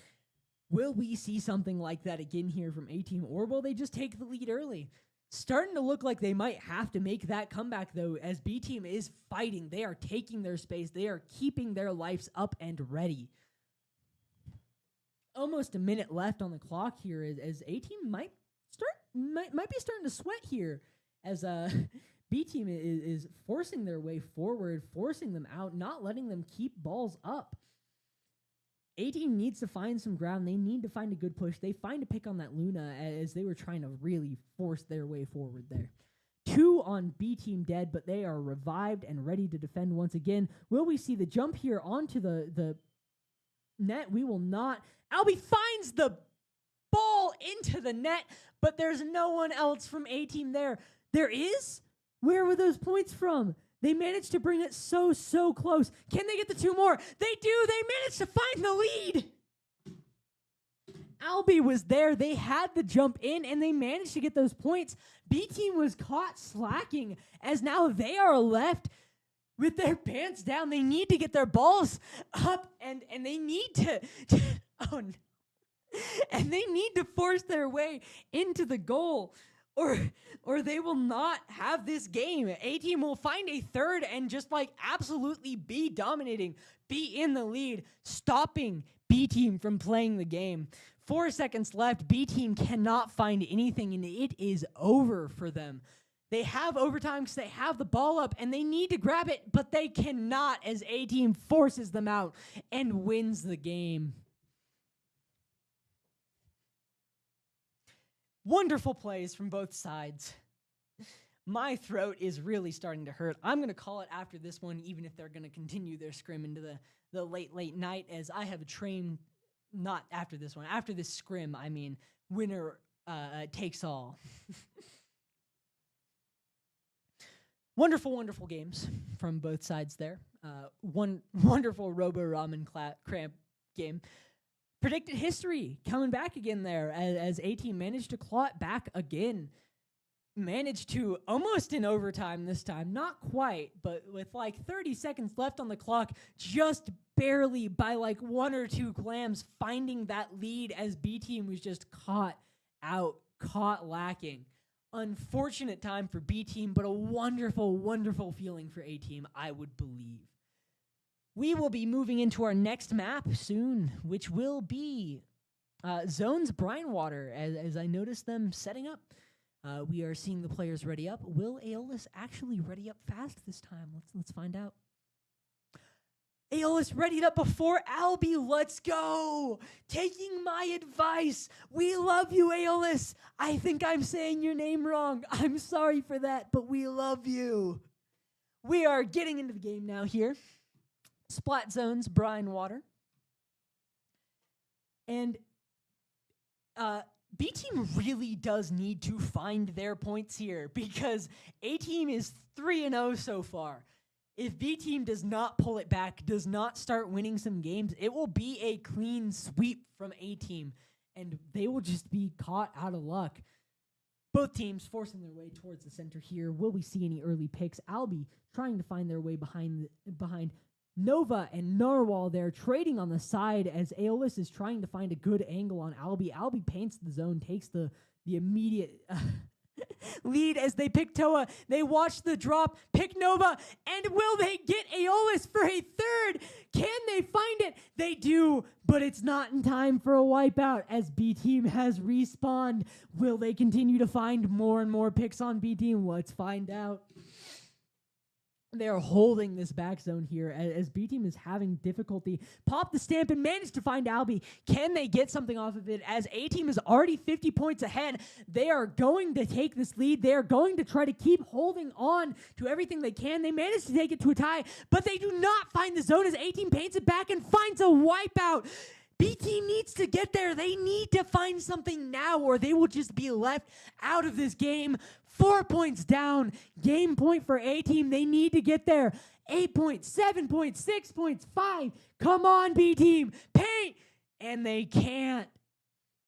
Will we see something like that again here from A-team, or will they just take the lead early? Starting to look like they might have to make that comeback, though, as B-team is fighting. They are taking their space. They are keeping their lives up and ready. Almost a minute left on the clock here as A-team might be starting to sweat here, as B-team is forcing their way forward, forcing them out, not letting them keep balls up. A-team needs to find some ground. They need to find a good push. They find a pick on that Luna as they were trying to really force their way forward there. 2 on B-team dead, but they are revived and ready to defend once again. Will we see the jump here onto the net? We will not. Albie finds the ball into the net, but there's no one else from A-Team there. There is? Where were those points from? They managed to bring it so close. Can they get the 2 more? They do. They managed to find the lead. Albie was there. They had the jump in, and they managed to get those points. B-Team was caught slacking, as now they are left with their pants down. They need to get their balls up, and they need to oh no. And they need to force their way into the goal, or they will not have this game. A-Team will find a third and just like absolutely be dominating, be in the lead, stopping B-Team from playing the game. 4 seconds left. B-Team cannot find anything, and it is over for them. They have overtime because they have the ball up, and they need to grab it, but they cannot as A-Team forces them out and wins the game. Wonderful plays from both sides. My throat is really starting to hurt. I'm going to call it after this one, even if they're going to continue their scrim into the late night, as I have trained, not after this one, after this scrim, I mean, winner takes all. Wonderful games from both sides there. One wonderful Robo Ramen cramp game. Predicted history coming back again there as A-Team managed to claw it back again. Managed to almost in overtime this time. Not quite, but with like 30 seconds left on the clock, just barely by like 1 or 2 clams finding that lead as B-Team was just caught lacking. Unfortunate time for B-Team, but a wonderful feeling for A-Team, I would believe. We will be moving into our next map soon, which will be Zones Brinewater, as I noticed them setting up. We are seeing the players ready up. Will Aeolus actually ready up fast this time? Let's find out. Aeolus readied up before Albie. Let's go. Taking my advice. We love you, Aeolus. I think I'm saying your name wrong. I'm sorry for that, but we love you. We are getting into the game now here. Splat Zones, Brinewater. And B-Team really does need to find their points here because A-Team is 3-0 so far. If B-Team does not pull it back, does not start winning some games, it will be a clean sweep from A-Team, and they will just be caught out of luck. Both teams forcing their way towards the center here. Will we see any early picks? Albie trying to find their way behind Nova and Narwhal there trading on the side as Aeolus is trying to find a good angle on Albie. Albie paints the zone, takes the immediate lead as they pick Toa. They watch the drop, pick Nova, and will they get Aeolus for a third? Can they find it? They do, but it's not in time for a wipeout as B-Team has respawned. Will they continue to find more and more picks on B-Team? Let's find out. They are holding this back zone here as B-Team is having difficulty. Pop the stamp and manage to find Albie. Can they get something off of it as A-Team is already 50 points ahead? They are going to take this lead. They are going to try to keep holding on to everything they can. They manage to take it to a tie, but they do not find the zone as A-Team paints it back and finds a wipeout. B-Team needs to get there. They need to find something now or they will just be left out of this game. 4 points down. Game point for A-Team. They need to get there. 8 points, 7 points, 6 points, 5. Come on, B-Team. Paint. And they can't.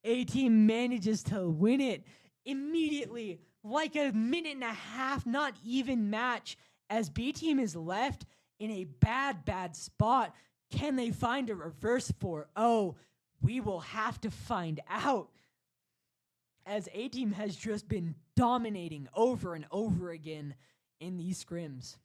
A-Team manages to win it immediately. Like a minute and a half, not even match. As B-Team is left in a bad spot. Can they find a reverse 4-0? We will have to find out. As A-Team has just been dominating over and over again in these scrims.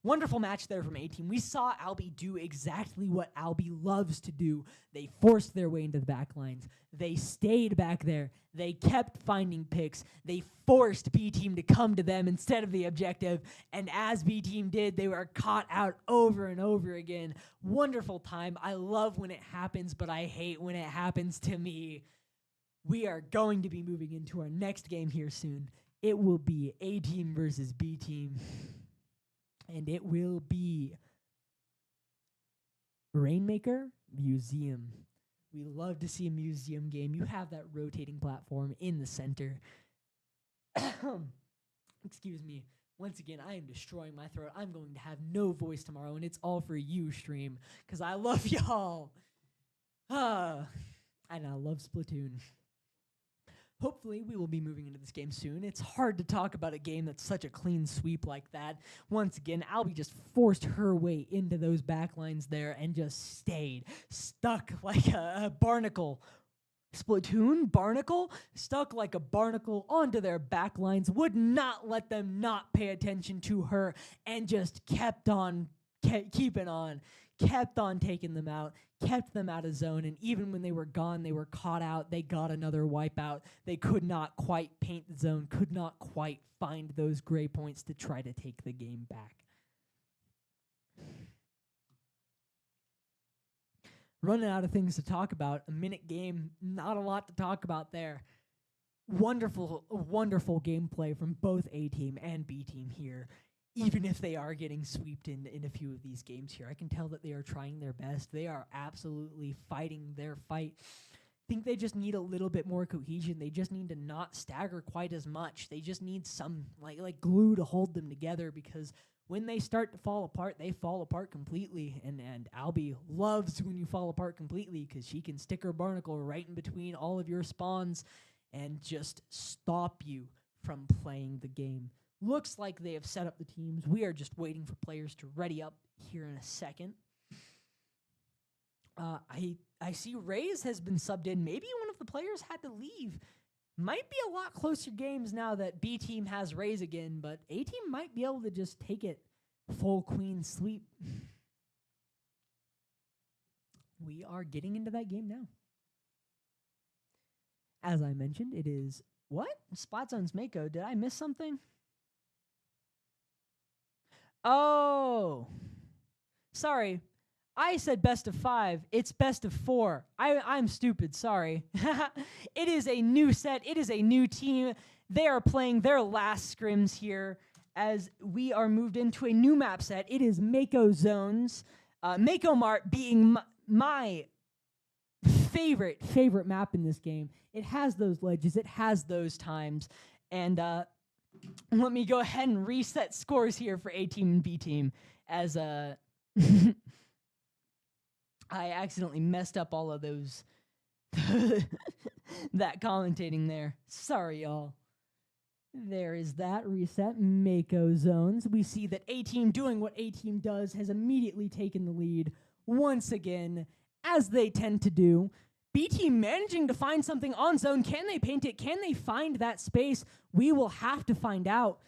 Wonderful match there from A-Team. We saw Albie do exactly what Albie loves to do. They forced their way into the back lines. They stayed back there. They kept finding picks. They forced B-Team to come to them instead of the objective. And as B-Team did, they were caught out over and over again. Wonderful time. I love when it happens, but I hate when it happens to me. We are going to be moving into our next game here soon. It will be A-Team versus B-Team. And it will be Rainmaker Museum. We love to see a museum game. You have that rotating platform in the center. Excuse me. Once again, I am destroying my throat. I'm going to have no voice tomorrow, and it's all for you, stream, because I love y'all. And I love Splatoon. Hopefully, we will be moving into this game soon. It's hard to talk about a game that's such a clean sweep like that. Once again, Albie just forced her way into those backlines there and just stayed stuck like a barnacle. Splatoon, barnacle, stuck like a barnacle onto their backlines, would not let them not pay attention to her, and just kept on keeping on, kept on taking them out, kept them out of zone, and even when they were gone, they were caught out, they got another wipeout. They could not quite paint the zone, could not quite find those gray points to try to take the game back. Running out of things to talk about. A minute game, not a lot to talk about there. Wonderful, wonderful gameplay from both A team and B team here. Even if they are getting swept in a few of these games here, I can tell that they are trying their best. They are absolutely fighting their fight. I think they just need a little bit more cohesion. They just need to not stagger quite as much. They just need some like glue to hold them together, because when they start to fall apart, they fall apart completely. And Albie loves when you fall apart completely, because she can stick her barnacle right in between all of your spawns and just stop you from playing the game. Looks like they have set up the teams. We are just waiting for players to ready up here in a second. I see Raze has been subbed in. Maybe one of the players had to leave. Might be a lot closer games now that B team has Raze again, but A team might be able to just take it full queen sweep. We are getting into that game now. As I mentioned, it is what? Spot Zone's Mako. Did I miss something? Oh, sorry. I said best of 5. It's best of 4. I'm stupid. Sorry. It is a new set. It is a new team. They are playing their last scrims here as we are moved into a new map set. It is Mako Zones. Mako Mart being my favorite map in this game. It has those ledges. It has those times. And let me go ahead and reset scores here for A team and B team as I accidentally messed up all of those that commentating there. Sorry, y'all. There is that reset. Mako Zones. We see that A team doing what A team does has immediately taken the lead once again, as they tend to do. B team managing to find something on zone. Can they paint it? Can they find that space? We will have to find out.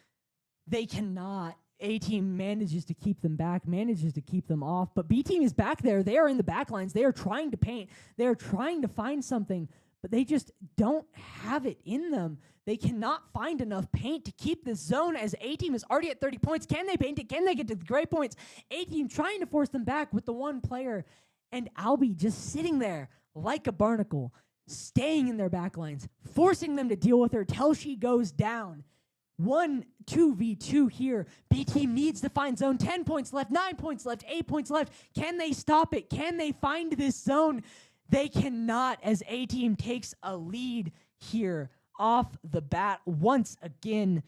They cannot. A team manages to keep them back, manages to keep them off, but B team is back there. They are in the back lines. They are trying to paint. They are trying to find something, but they just don't have it in them. They cannot find enough paint to keep this zone, as A team is already at 30 points. Can they paint it? Can they get to the gray points? A team trying to force them back with the one player, and Albie just sitting there like a barnacle, staying in their back lines, forcing them to deal with her till she goes down. 2v2 here. B team needs to find zone. 10 points left, 9 points left, 8 points left. Can they stop it? Can they find this zone? They cannot, as A team takes a lead here off the bat. Once again,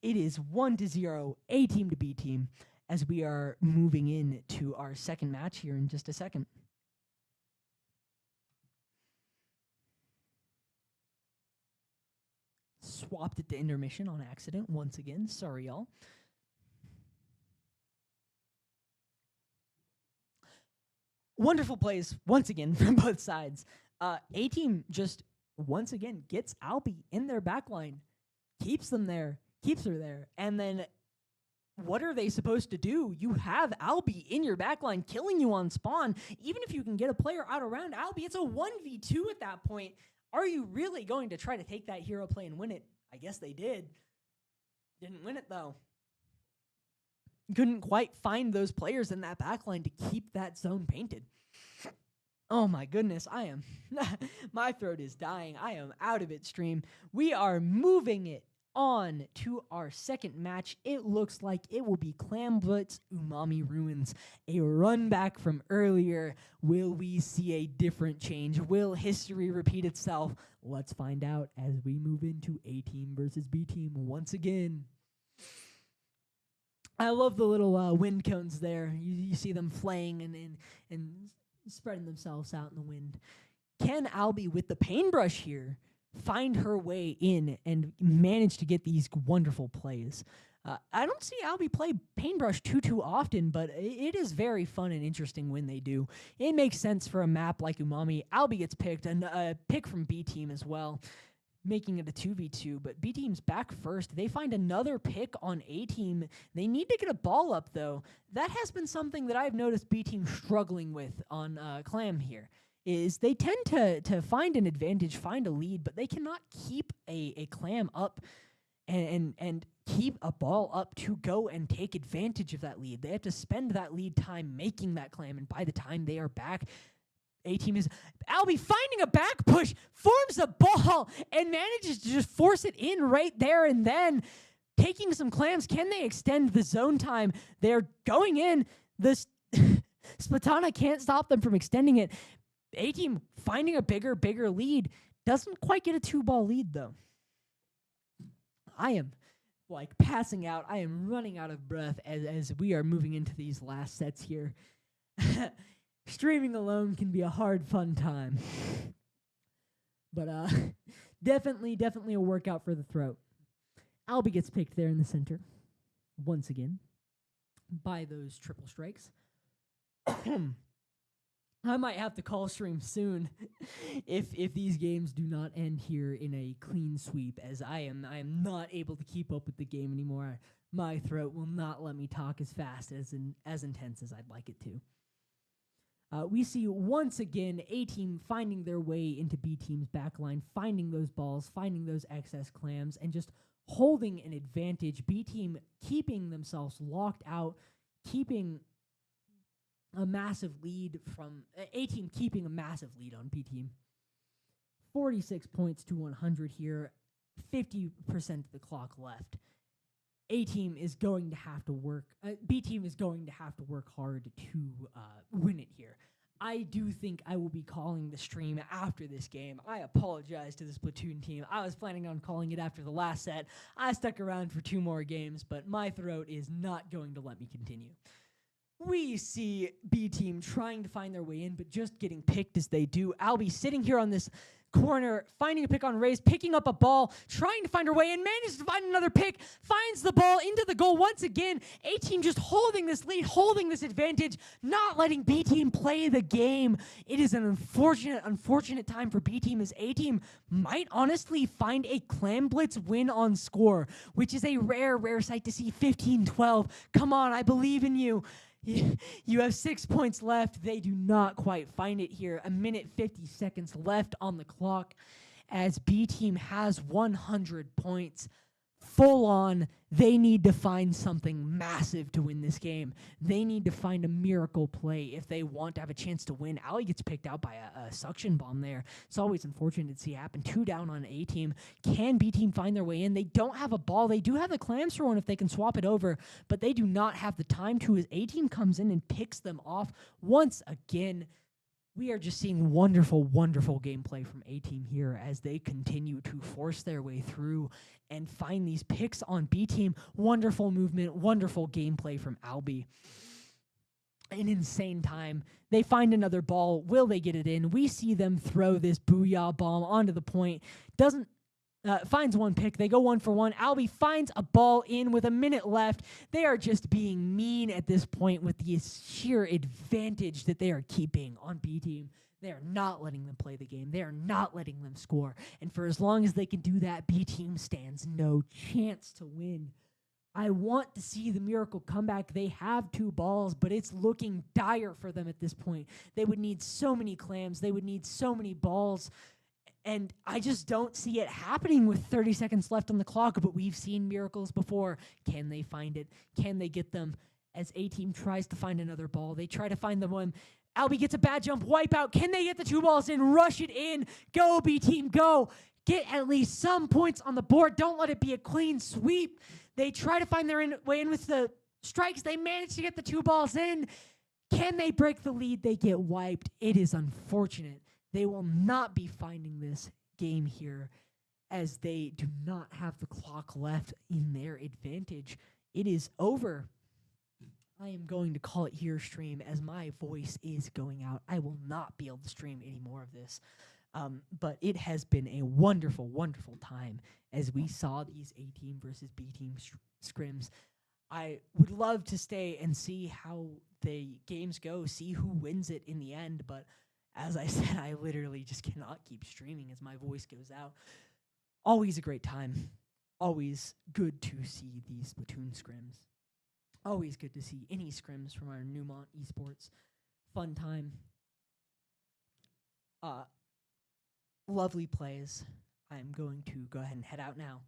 it is 1-0, A team to B team, as we are moving into our second match here in just a second. Swapped it to intermission on accident once again. Sorry, y'all. Wonderful plays once again from both sides. A team just once again gets Albie in their backline, keeps them there, keeps her there, and then what are they supposed to do? You have Albie in your backline killing you on spawn. Even if you can get a player out around Albie, it's a 1v2 at that point. Are you really going to try to take that hero play and win it? I guess they did. Didn't win it, though. Couldn't quite find those players in that backline to keep that zone painted. Oh my goodness, I am. My throat is dying. I am out of it, stream. We are moving it On to our second match. It looks like it will be Clam Blitz Umami Ruins, a run back from earlier. Will we see a different change? Will history repeat itself? Let's find out as we move into A team versus B team once again. I love the little wind cones there. You see them flaying and spreading themselves out in the wind. Can Albie, with the paintbrush here, find her way in and manage to get these wonderful plays? I don't see Albie play paintbrush too often, but it is very fun and interesting when they do. It makes sense for a map like Umami. Albie gets picked, and a pick from B team as well, making it a 2v2, but B team's back first. They find another pick on A team. They need to get a ball up, though. That has been something that I've noticed B team struggling with on Clam here, is they tend to find an advantage, find a lead, but they cannot keep a Clam up and keep a ball up to go and take advantage of that lead. They have to spend that lead time making that Clam, and by the time they are back, A team is Albie finding a back push, forms a ball, and manages to just force it in right there and then. Taking some clams, can they extend the zone time? They're going in. This Splatana can't stop them from extending it. A team finding a bigger lead. Doesn't quite get a 2-ball lead, though. I am passing out. I am running out of breath as we are moving into these last sets here. Streaming alone can be a hard, fun time. But definitely a workout for the throat. Albie gets picked there in the center once again by those triple strikes. I might have to call stream soon if these games do not end here in a clean sweep, as I am not able to keep up with the game anymore. My throat will not let me talk as fast as intense as I'd like it to. We see once again A team finding their way into B team's backline, finding those balls, finding those excess clams, and just holding an advantage. B team keeping themselves locked out, keeping a massive lead from A team, keeping a massive lead on B team. 46 points to 100 here, 50% of the clock left. A team is going to have to work. B team is going to have to work hard to win it here. I do think I will be calling the stream after this game. I apologize to the Splatoon team. I was planning on calling it after the last set. I stuck around for 2 more games, but my throat is not going to let me continue. We see B team trying to find their way in, but just getting picked as they do. Albie sitting here on this corner, finding a pick on Raze, picking up a ball, trying to find her way in, manages to find another pick, finds the ball into the goal once again. A team just holding this lead, holding this advantage, not letting B team play the game. It is an unfortunate time for B team, as A team might honestly find a Clam Blitz win on score, which is a rare sight to see. 15-12. Come on, I believe in you. You have 6 points left. They do not quite find it here. 1:50 seconds left on the clock as B team has 100 points. Full on, they need to find something massive to win this game. They need to find a miracle play if they want to have a chance to win. Ali gets picked out by a suction bomb there. It's always unfortunate to see happen. 2 down on A team. Can B team find their way in? They don't have a ball. They do have the clams for one if they can swap it over, but they do not have the time to, as A team comes in and picks them off once again. We are just seeing wonderful gameplay from A team here as they continue to force their way through and find these picks on B team. Wonderful movement, wonderful gameplay from Albie. An insane time. They find another ball. Will they get it in? We see them throw this booyah bomb onto the point. Finds one pick. They go 1 for 1. Albie finds a ball in with 1 minute left. They are just being mean at this point with the sheer advantage that they are keeping on B team. They are not letting them play the game. They are not letting them score. And for as long as they can do that, B team stands no chance to win. I want to see the miracle comeback. They have 2 balls, but it's looking dire for them at this point. They would need so many clams. They would need so many balls. And I just don't see it happening with 30 seconds left on the clock, but we've seen miracles before. Can they find it? Can they get them? As A team tries to find another ball, they try to find the one. Albie gets a bad jump, wipe out. Can they get the 2 balls in? Rush it in. Go, B team, go. Get at least some points on the board. Don't let it be a clean sweep. They try to find their way in with the strikes. They manage to get the 2 balls in. Can they break the lead? They get wiped. It is unfortunate. They will not be finding this game here, as they do not have the clock left in their advantage. It is over. I am going to call it here, stream, as my voice is going out. I will not be able to stream any more of this. But it has been a wonderful, wonderful time as we saw these A team versus B team scrims. I would love to stay and see how the games go, see who wins it in the end. But as I said, I literally just cannot keep streaming as my voice goes out. Always a great time. Always good to see these Splatoon scrims. Always good to see any scrims from our Neumont esports. Fun time. Lovely plays. I'm going to go ahead and head out now.